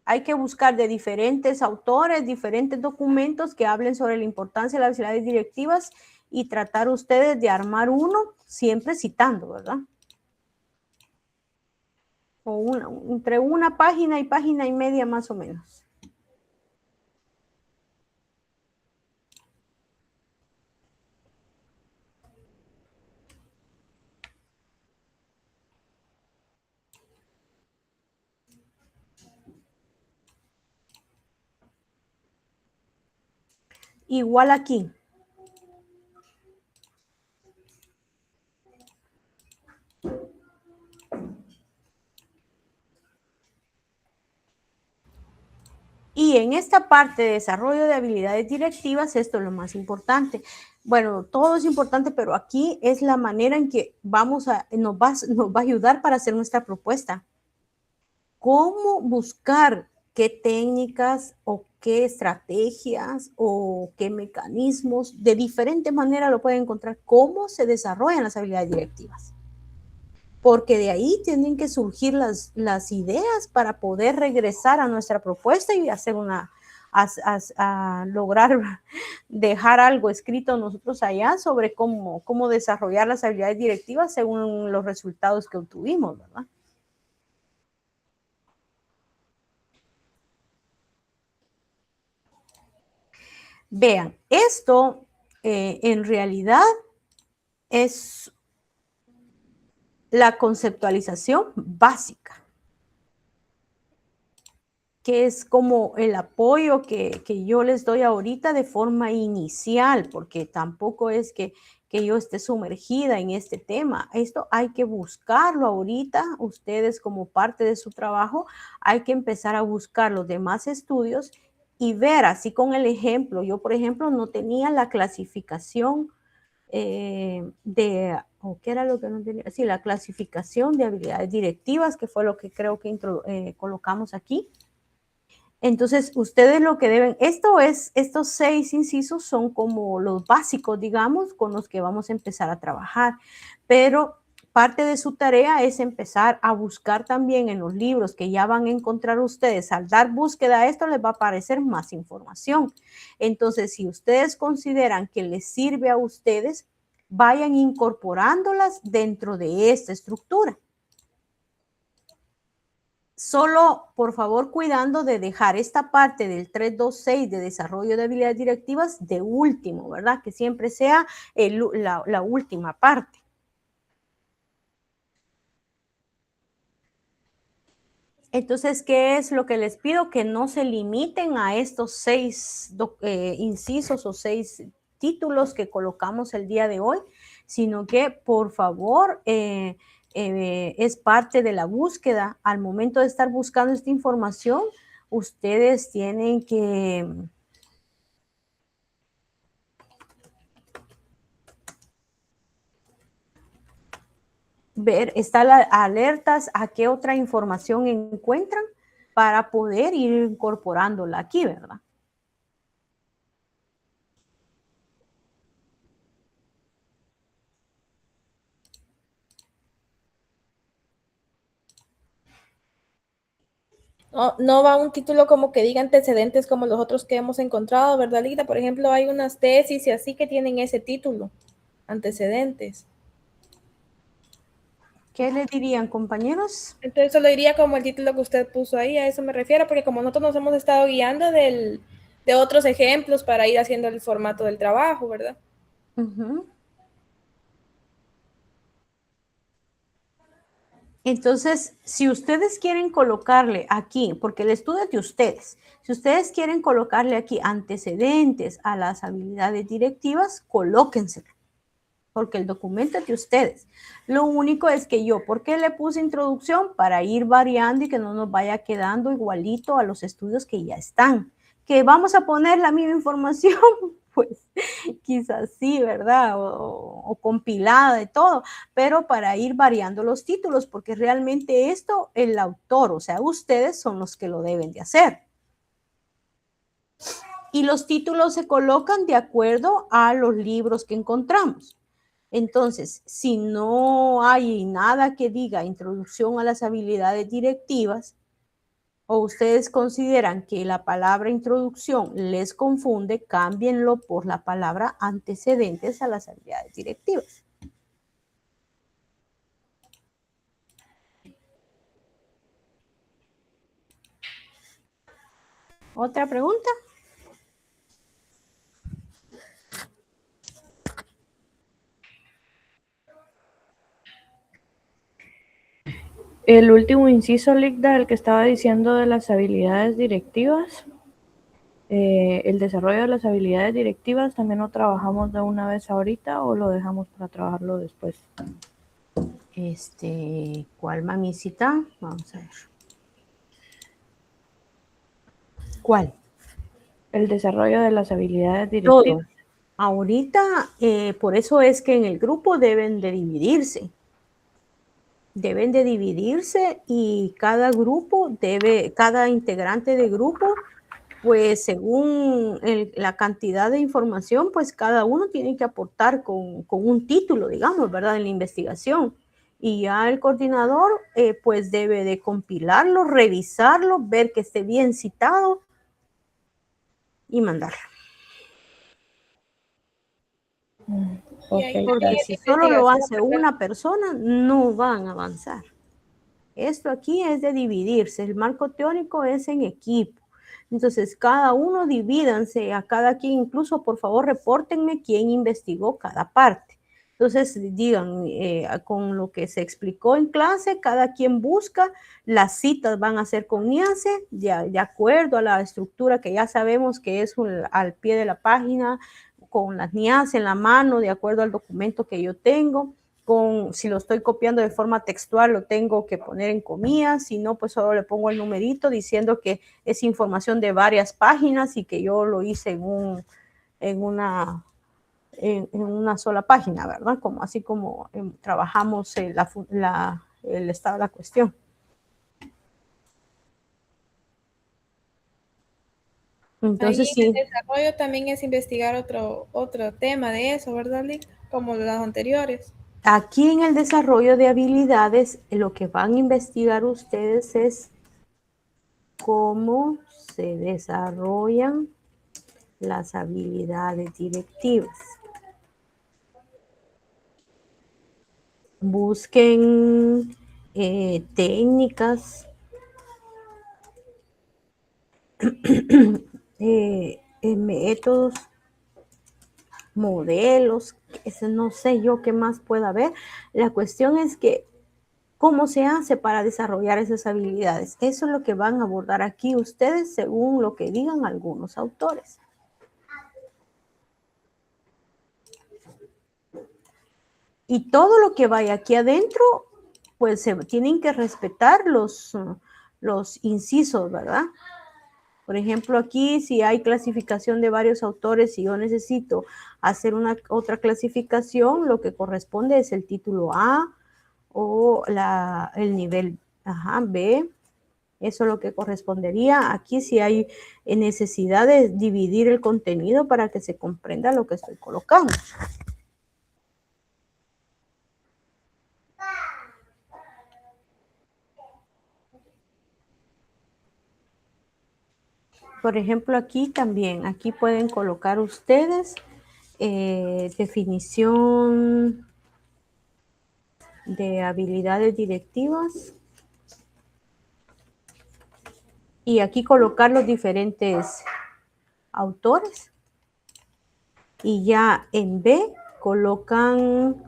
Hay que buscar de diferentes autores, diferentes documentos que hablen sobre la importancia de las habilidades directivas y tratar ustedes de armar uno, siempre citando, ¿verdad? O entre una página y media más o menos. Igual aquí. Y en esta parte de desarrollo de habilidades directivas, esto es lo más importante. Bueno, todo es importante, pero aquí es la manera en que nos va a ayudar para hacer nuestra propuesta. ¿Cómo buscar qué técnicas o qué estrategias o qué mecanismos de diferente manera lo pueden encontrar? ¿Cómo se desarrollan las habilidades directivas? Porque de ahí tienen que surgir las ideas para poder regresar a nuestra propuesta y hacer lograr dejar algo escrito nosotros allá sobre cómo desarrollar las habilidades directivas según los resultados que obtuvimos, ¿verdad? Vean, esto en realidad es la conceptualización básica, que es como el apoyo que yo les doy ahorita de forma inicial, porque tampoco es que yo esté sumergida en este tema. Esto hay que buscarlo ahorita, ustedes como parte de su trabajo, hay que empezar a buscar los demás estudios y ver, así con el ejemplo. Yo, por ejemplo, no tenía la clasificación ¿qué era lo que no tenía? Sí, la clasificación de habilidades directivas, que fue lo que creo que colocamos aquí. Entonces, ustedes lo que deben, estos 6 incisos son como los básicos, digamos, con los que vamos a empezar a trabajar. Pero parte de su tarea es empezar a buscar también en los libros que ya van a encontrar ustedes. Al dar búsqueda a esto les va a aparecer más información. Entonces, si ustedes consideran que les sirve a ustedes, vayan incorporándolas dentro de esta estructura. Solo, por favor, cuidando de dejar esta parte del 326 de desarrollo de habilidades directivas de último, ¿verdad? Que siempre sea la última parte. Entonces, ¿qué es lo que les pido? Que no se limiten a estos 6 incisos o 6 títulos que colocamos el día de hoy, sino que, por favor, es parte de la búsqueda. Al momento de estar buscando esta información, ustedes tienen que ver, estar alertas a qué otra información encuentran para poder ir incorporándola aquí, ¿verdad? No va un título como que diga antecedentes como los otros que hemos encontrado, ¿verdad, Lida? Por ejemplo, hay unas tesis y así que tienen ese título, antecedentes. ¿Qué le dirían, compañeros? Entonces solo diría como el título que usted puso ahí, a eso me refiero, porque como nosotros nos hemos estado guiando de otros ejemplos para ir haciendo el formato del trabajo, ¿verdad? Uh-huh. Entonces, si ustedes quieren colocarle aquí, porque el estudio es de ustedes, si ustedes quieren colocarle aquí antecedentes a las habilidades directivas, colóquenselo, porque el documento es de ustedes. Lo único es que yo, ¿por qué le puse introducción? Para ir variando y que no nos vaya quedando igualito a los estudios que ya están. Que vamos a poner la misma información, pues quizás sí, ¿verdad? O compilada de todo, pero para ir variando los títulos, porque realmente esto, el autor, o sea, ustedes son los que lo deben de hacer. Y los títulos se colocan de acuerdo a los libros que encontramos. Entonces, si no hay nada que diga introducción a las habilidades directivas, o ustedes consideran que la palabra introducción les confunde, cámbienlo por la palabra antecedentes a las habilidades directivas. ¿Otra pregunta? El último inciso, Ligda, el que estaba diciendo de las habilidades directivas, el desarrollo de las habilidades directivas, ¿también lo trabajamos de una vez ahorita o lo dejamos para trabajarlo después? ¿Cuál, mamicita? Vamos a ver. ¿Cuál? El desarrollo de las habilidades directivas. Todo. Ahorita, por eso es que en el grupo deben de dividirse. Deben de dividirse y cada grupo cada integrante de grupo, pues según la cantidad de información, pues cada uno tiene que aportar con un título, digamos, ¿verdad? En la investigación. Y ya el coordinador, pues debe de compilarlo, revisarlo, ver que esté bien citado y mandarlo. Okay. Porque si solo lo hace una persona, no van a avanzar. Esto aquí es de dividirse. El marco teórico es en equipo. Entonces, cada uno divídanse a cada quien. Incluso, por favor, repórtenme quién investigó cada parte. Entonces, digan, con lo que se explicó en clase, cada quien busca. Las citas van a ser con IACE, de acuerdo a la estructura que ya sabemos que es al pie de la página, con las NIAS en la mano, de acuerdo al documento que yo tengo. Si lo estoy copiando de forma textual, lo tengo que poner en comillas, si no, pues solo le pongo el numerito diciendo que es información de varias páginas y que yo lo hice en una sola página, ¿verdad? Así como trabajamos el estado de la cuestión. Entonces, ahí sí. el desarrollo también es investigar otro tema de eso, ¿verdad, Lick? Como los anteriores. aquí en el desarrollo de habilidades, lo que van a investigar ustedes es cómo se desarrollan las habilidades directivas. Busquen técnicas, métodos, modelos, no sé yo qué más pueda haber. La cuestión es que cómo se hace para desarrollar esas habilidades. Eso es lo que van a abordar aquí ustedes según lo que digan algunos autores. Y todo lo que vaya aquí adentro, pues se tienen que respetar los incisos, ¿verdad? Por ejemplo, aquí si hay clasificación de varios autores, si yo necesito hacer otra clasificación, lo que corresponde es el título A o el nivel B. Eso es lo que correspondería. Aquí si hay necesidad de dividir el contenido para que se comprenda lo que estoy colocando. Por ejemplo, aquí también, aquí pueden colocar ustedes definición de habilidades directivas. Y aquí colocar los diferentes autores. Y ya en B colocan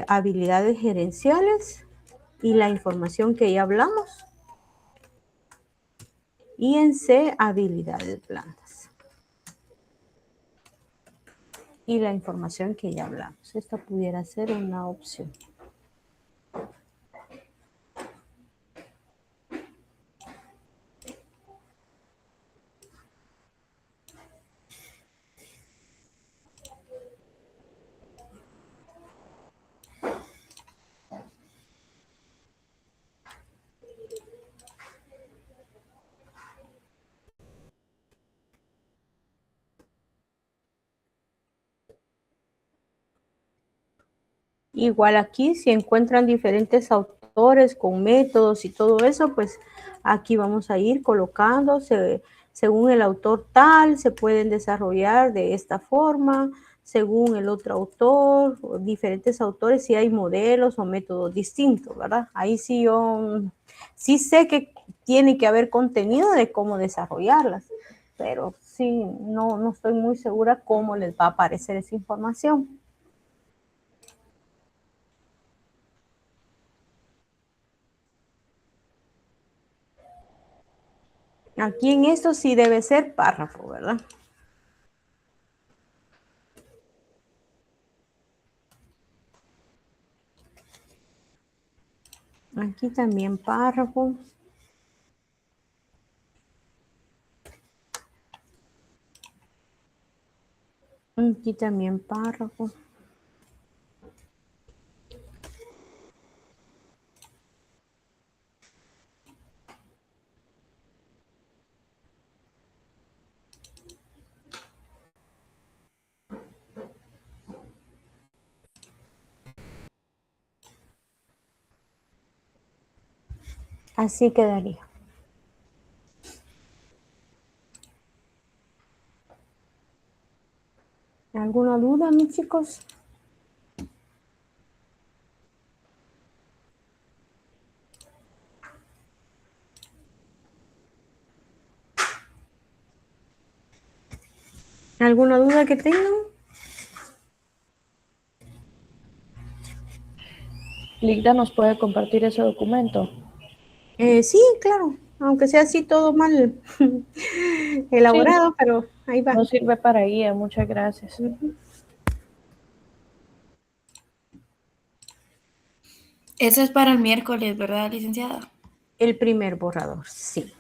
habilidades gerenciales y la información que ya hablamos. Y en C, habilidades blandas. Y la información que ya hablamos. Esta pudiera ser una opción. Igual aquí, si encuentran diferentes autores con métodos y todo eso, pues aquí vamos a ir colocando, según el autor tal, se pueden desarrollar de esta forma, según el otro autor, o diferentes autores, si hay modelos o métodos distintos, ¿verdad? Ahí sí yo, sí sé que tiene que haber contenido de cómo desarrollarlas, pero sí, no estoy muy segura cómo les va a aparecer esa información. Aquí en esto sí debe ser párrafo, ¿verdad? Aquí también párrafo. Aquí también párrafo. Así quedaría. ¿Alguna duda, mis chicos? ¿Alguna duda que tengan? Ligda nos puede compartir ese documento. Sí, claro. Aunque sea así todo mal elaborado, sí, pero ahí va. Nos sirve para guía. Muchas gracias. Eso es para el miércoles, ¿verdad, licenciada? El primer borrador, sí.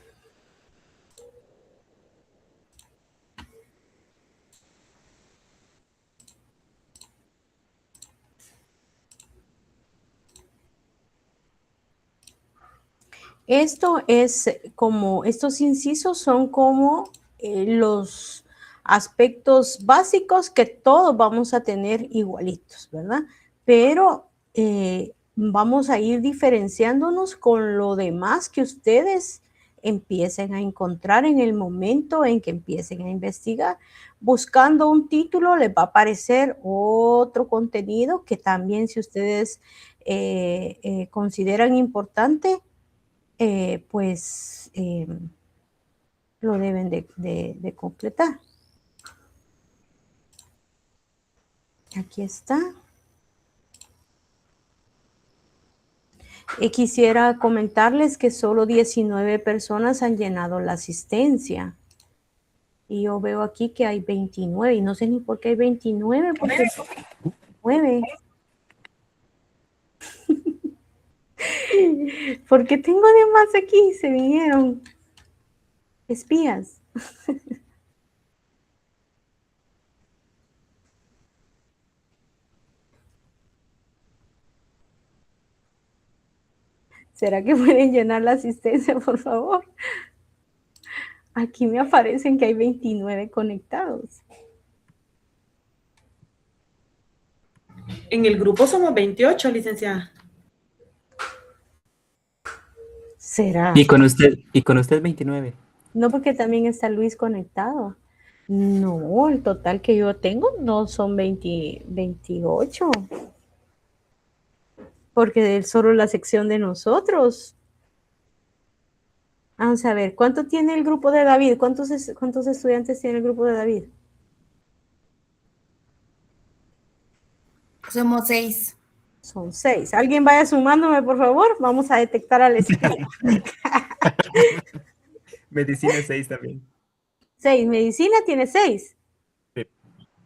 Esto es como, estos incisos son como los aspectos básicos que todos vamos a tener igualitos, ¿verdad? pero vamos a ir diferenciándonos con lo demás que ustedes empiecen a encontrar en el momento en que empiecen a investigar. Buscando un título les va a aparecer otro contenido que también, si ustedes consideran importante, pues lo deben de completar. Aquí está. Quisiera comentarles que solo 19 personas han llenado la asistencia. Y yo veo aquí que hay 29. Y no sé ni por qué hay 29, porque 9. ¿Por qué tengo de más aquí? Se vinieron espías. ¿Será que pueden llenar la asistencia, por favor? Aquí me aparecen que hay 29 conectados. En el grupo somos 28, licenciada. ¿Será? Y con usted 29. No, porque también está Luis conectado. No, el total que yo tengo no son 28. Porque es solo la sección de nosotros. Vamos a ver, ¿cuánto tiene el grupo de David? ¿Cuántos estudiantes tiene el grupo de David? Somos 6. Son 6. Alguien vaya sumándome, por favor. Vamos a detectar al espía. Medicina 6 también. 6. Medicina tiene 6. Sí.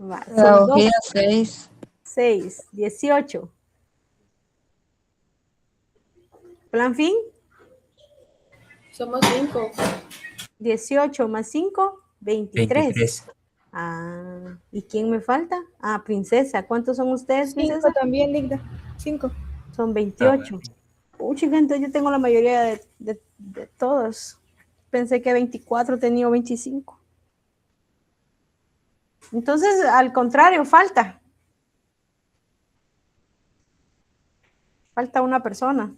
Va, son Pedagogía 6. 6. 18. ¿Plan fin? Somos 5. 18 más 5, 23. 23. Ah, ¿y quién me falta? Ah, Princesa. ¿Cuántos son ustedes, Princesa? 5 también, Ligda. 5. Son 28. Chica, entonces yo tengo la mayoría de todos. Pensé que 24 tenía 25. Entonces, al contrario, falta. Falta una persona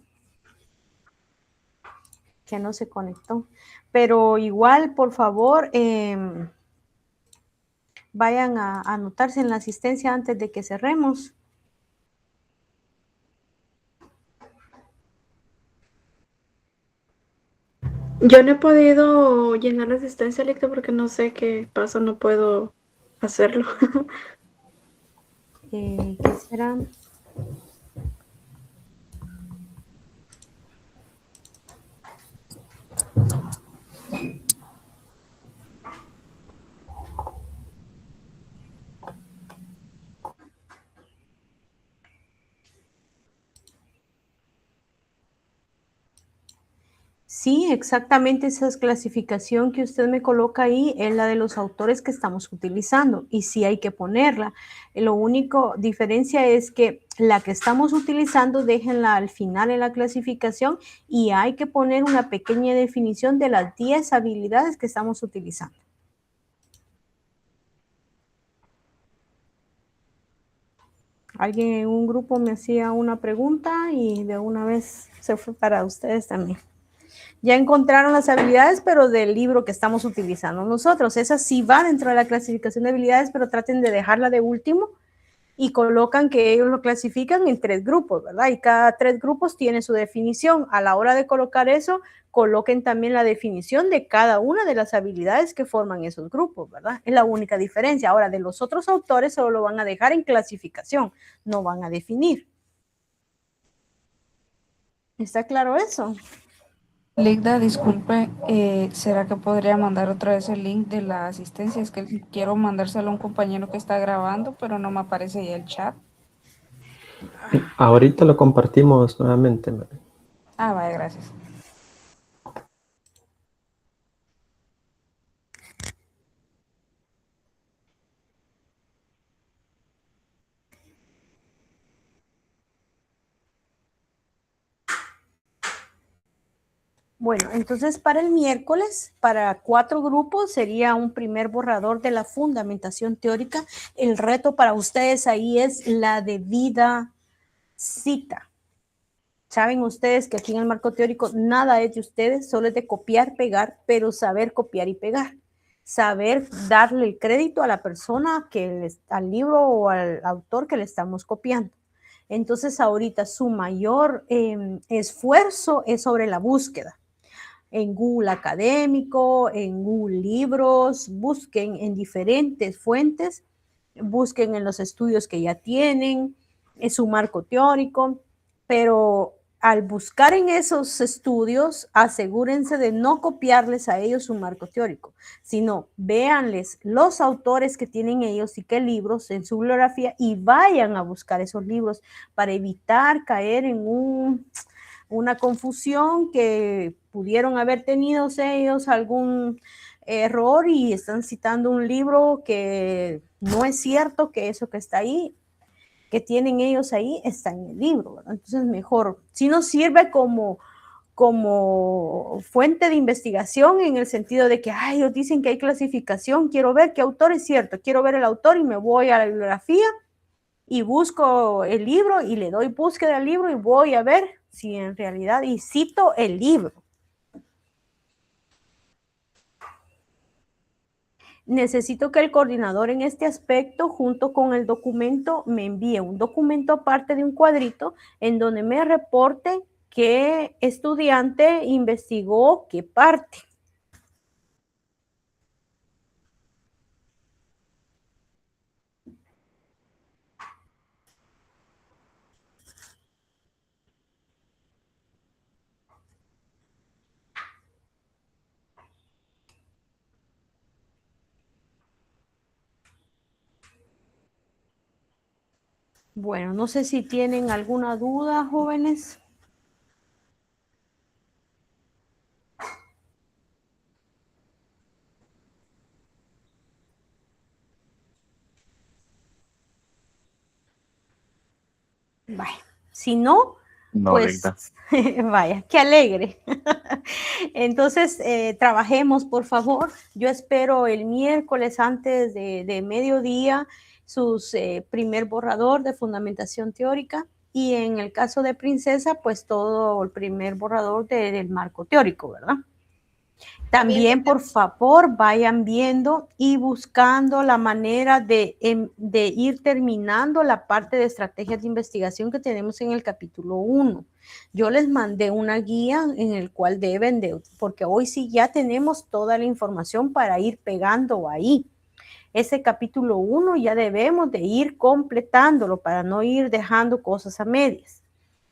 que no se conectó. Pero igual, por favor, vayan a anotarse en la asistencia antes de que cerremos. Yo no he podido llenar la asistencia, Licta, porque no sé qué pasa, no puedo hacerlo. ¿Qué será? Sí, exactamente esa clasificación que usted me coloca ahí es la de los autores que estamos utilizando y sí hay que ponerla. Lo único diferencia es que la que estamos utilizando déjenla al final en la clasificación y hay que poner una pequeña definición de las 10 habilidades que estamos utilizando. Alguien en un grupo me hacía una pregunta y de una vez se fue para ustedes también. Ya encontraron las habilidades, pero del libro que estamos utilizando nosotros. Esa sí va dentro de la clasificación de habilidades, pero traten de dejarla de último y colocan que ellos lo clasifican en 3 grupos, ¿verdad? Y cada 3 grupos tiene su definición. A la hora de colocar eso, coloquen también la definición de cada una de las habilidades que forman esos grupos, ¿verdad? Es la única diferencia. Ahora, de los otros autores solo lo van a dejar en clasificación, no van a definir. ¿Está claro eso? Ligda, disculpe, ¿será que podría mandar otra vez el link de la asistencia? Es que quiero mandárselo a un compañero que está grabando, pero no me aparece ahí el chat. Ahorita lo compartimos nuevamente. Ah, vaya, gracias. Bueno, entonces para el miércoles, para 4 grupos, sería un primer borrador de la fundamentación teórica. El reto para ustedes ahí es la debida cita. Saben ustedes que aquí en el marco teórico nada es de ustedes, solo es de copiar, pegar, pero saber copiar y pegar. Saber darle el crédito a la persona, al libro o al autor que le estamos copiando. Entonces ahorita su mayor esfuerzo es sobre la búsqueda. En Google Académico, en Google Libros, busquen en diferentes fuentes, busquen en los estudios que ya tienen, en su marco teórico, pero al buscar en esos estudios, asegúrense de no copiarles a ellos su marco teórico, sino véanles los autores que tienen ellos y qué libros en su bibliografía y vayan a buscar esos libros para evitar caer en una confusión que pudieron haber tenido ellos algún error y están citando un libro que no es cierto que eso que está ahí, que tienen ellos ahí, está en el libro, ¿verdad? Entonces mejor, si nos sirve como fuente de investigación en el sentido de que, ellos dicen que hay clasificación, quiero ver qué autor es cierto, quiero ver el autor y me voy a la bibliografía y busco el libro y le doy búsqueda al libro y voy a ver si en realidad, y cito el libro. Necesito que el coordinador en este aspecto, junto con el documento, me envíe un documento aparte de un cuadrito en donde me reporte qué estudiante investigó qué parte. Bueno, no sé si tienen alguna duda, jóvenes. Vaya, si no, No, pues vaya, qué alegre. Entonces, trabajemos, por favor. Yo espero el miércoles antes de mediodía sus primer borrador de fundamentación teórica y en el caso de Princesa, pues todo el primer borrador del marco teórico, ¿verdad? También, por favor, vayan viendo y buscando la manera de ir terminando la parte de estrategias de investigación que tenemos en el capítulo 1. Yo les mandé una guía en el cual deben de, porque hoy sí ya tenemos toda la información para ir pegando ahí. Ese capítulo 1 ya debemos de ir completándolo para no ir dejando cosas a medias.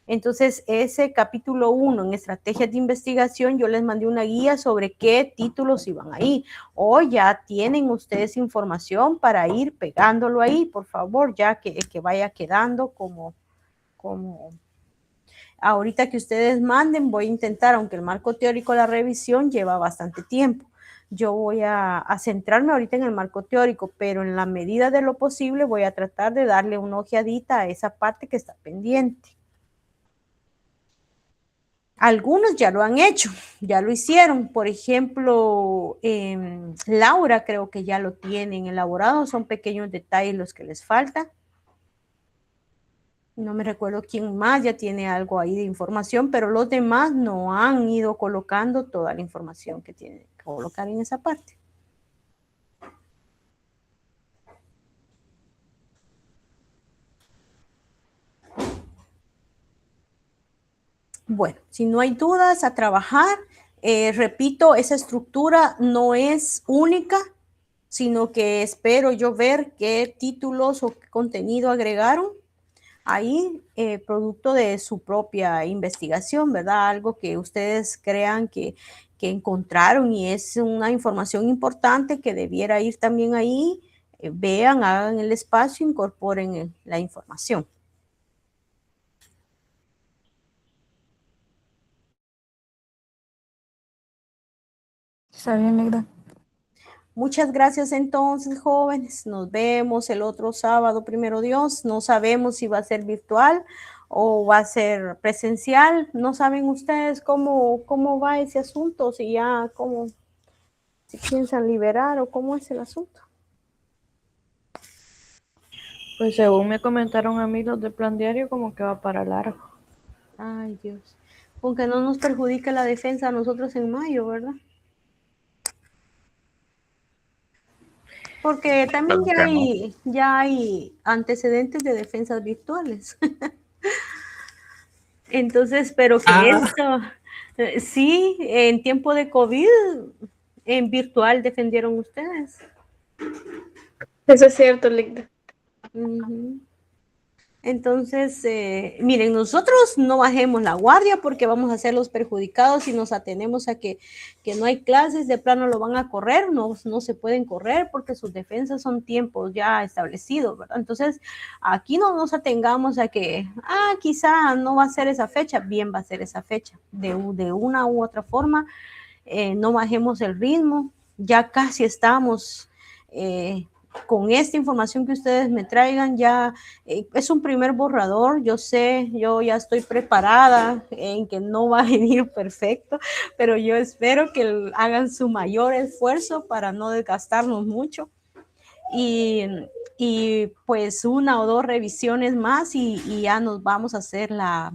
Entonces, ese capítulo 1 en estrategias de investigación, yo les mandé una guía sobre qué títulos iban ahí. O ya tienen ustedes información para ir pegándolo ahí, por favor, ya que vaya quedando como ahorita que ustedes manden, voy a intentar, aunque el marco teórico, la revisión lleva bastante tiempo. Yo voy a centrarme ahorita en el marco teórico, pero en la medida de lo posible voy a tratar de darle una ojeadita a esa parte que está pendiente. Algunos ya lo han hecho, ya lo hicieron. Por ejemplo, Laura creo que ya lo tienen elaborado. Son pequeños detalles los que les faltan. No me recuerdo quién más ya tiene algo ahí de información, pero los demás no han ido colocando toda la información que tienen que colocar en esa parte. Bueno, si no hay dudas, a trabajar. Repito, esa estructura no es única, sino que espero yo ver qué títulos o qué contenido agregaron ahí, producto de su propia investigación, ¿verdad? Algo que ustedes crean que encontraron y es una información importante que debiera ir también ahí. Vean, hagan el espacio, incorporen la información. Está bien, Ligda. Muchas gracias entonces, jóvenes. Nos vemos el otro sábado, primero Dios. No sabemos si va a ser virtual o va a ser presencial. No saben ustedes cómo va ese asunto, si piensan liberar o cómo es el asunto. Pues según me comentaron a mí los de plan diario, como que va para largo. Ay, Dios. Aunque no nos perjudica la defensa a nosotros en mayo, ¿verdad? Porque también ya hay antecedentes de defensas virtuales. Entonces, pero que esto, sí, en tiempo de COVID, en virtual defendieron ustedes. Eso es cierto, Ligda. Entonces, miren, nosotros no bajemos la guardia porque vamos a ser los perjudicados y nos atenemos a que no hay clases, de plano lo van a correr, no se pueden correr porque sus defensas son tiempos ya establecidos, ¿verdad? Entonces, aquí no nos atengamos a que, quizá no va a ser esa fecha, bien va a ser esa fecha, de una u otra forma, no bajemos el ritmo, ya casi estamos... con esta información que ustedes me traigan, ya es un primer borrador. Yo sé, yo ya estoy preparada en que no va a venir perfecto, pero yo espero que hagan su mayor esfuerzo para no desgastarnos mucho. Y pues 1 o 2 revisiones más y ya nos vamos a hacer la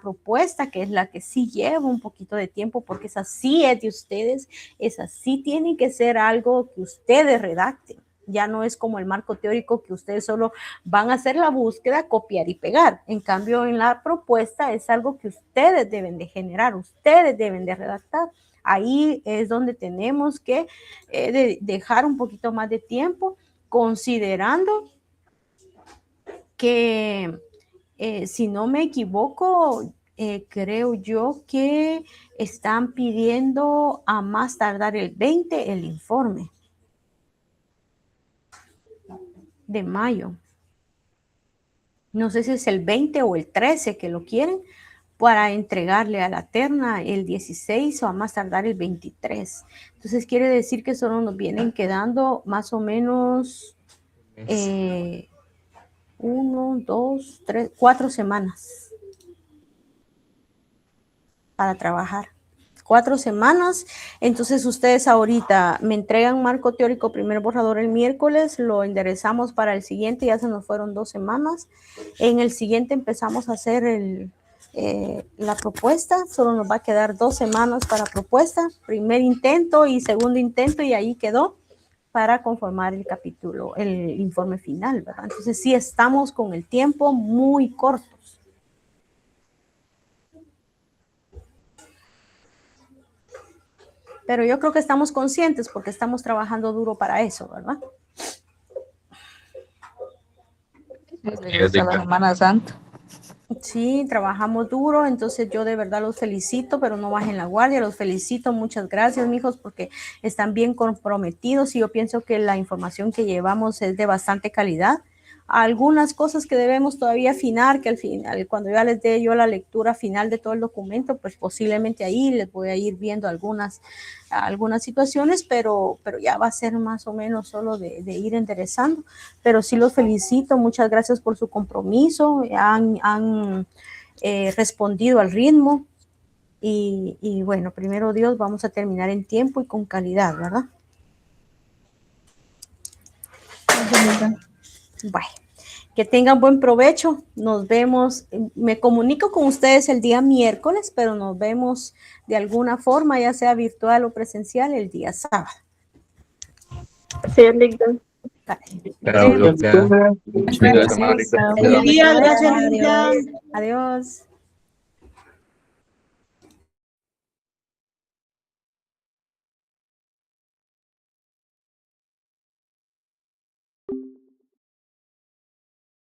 propuesta, que es la que sí lleva un poquito de tiempo, porque esa sí es de ustedes, esa sí tiene que ser algo que ustedes redacten. Ya no es como el marco teórico que ustedes solo van a hacer la búsqueda, copiar y pegar. En cambio, en la propuesta es algo que ustedes deben de generar, ustedes deben de redactar. Ahí es donde tenemos que dejar un poquito más de tiempo, considerando que si no me equivoco, creo yo que están pidiendo a más tardar el 20 el informe de mayo. No sé si es el 20 o el 13 que lo quieren para entregarle a la terna el 16 o a más tardar el 23. Entonces quiere decir que solo nos vienen quedando más o menos 1, 2, 3, 4 semanas para trabajar. 4 semanas. Entonces ustedes ahorita me entregan marco teórico, primer borrador el miércoles, lo enderezamos para el siguiente, ya se nos fueron 2 semanas. En el siguiente empezamos a hacer la propuesta, solo nos va a quedar 2 semanas para propuesta, primer intento y segundo intento, y ahí quedó para conformar el capítulo, el informe final, ¿verdad? Entonces sí estamos con el tiempo muy cortos. Pero yo creo que estamos conscientes porque estamos trabajando duro para eso, ¿verdad? Desde la Semana Santa. Sí, trabajamos duro, entonces yo de verdad los felicito, pero no bajen la guardia, los felicito, muchas gracias, mijos, porque están bien comprometidos y yo pienso que la información que llevamos es de bastante calidad. Algunas cosas que debemos todavía afinar, que al final, cuando ya les dé yo la lectura final de todo el documento, pues posiblemente ahí les voy a ir viendo algunas situaciones, pero ya va a ser más o menos solo de ir enderezando. Pero sí los felicito, muchas gracias por su compromiso, han respondido al ritmo y bueno, primero Dios, vamos a terminar en tiempo y con calidad, ¿verdad? Bueno, que tengan buen provecho, nos vemos, me comunico con ustedes el día miércoles, pero nos vemos de alguna forma, ya sea virtual o presencial, el día sábado. Sí, Ligda. Gracias. Adiós.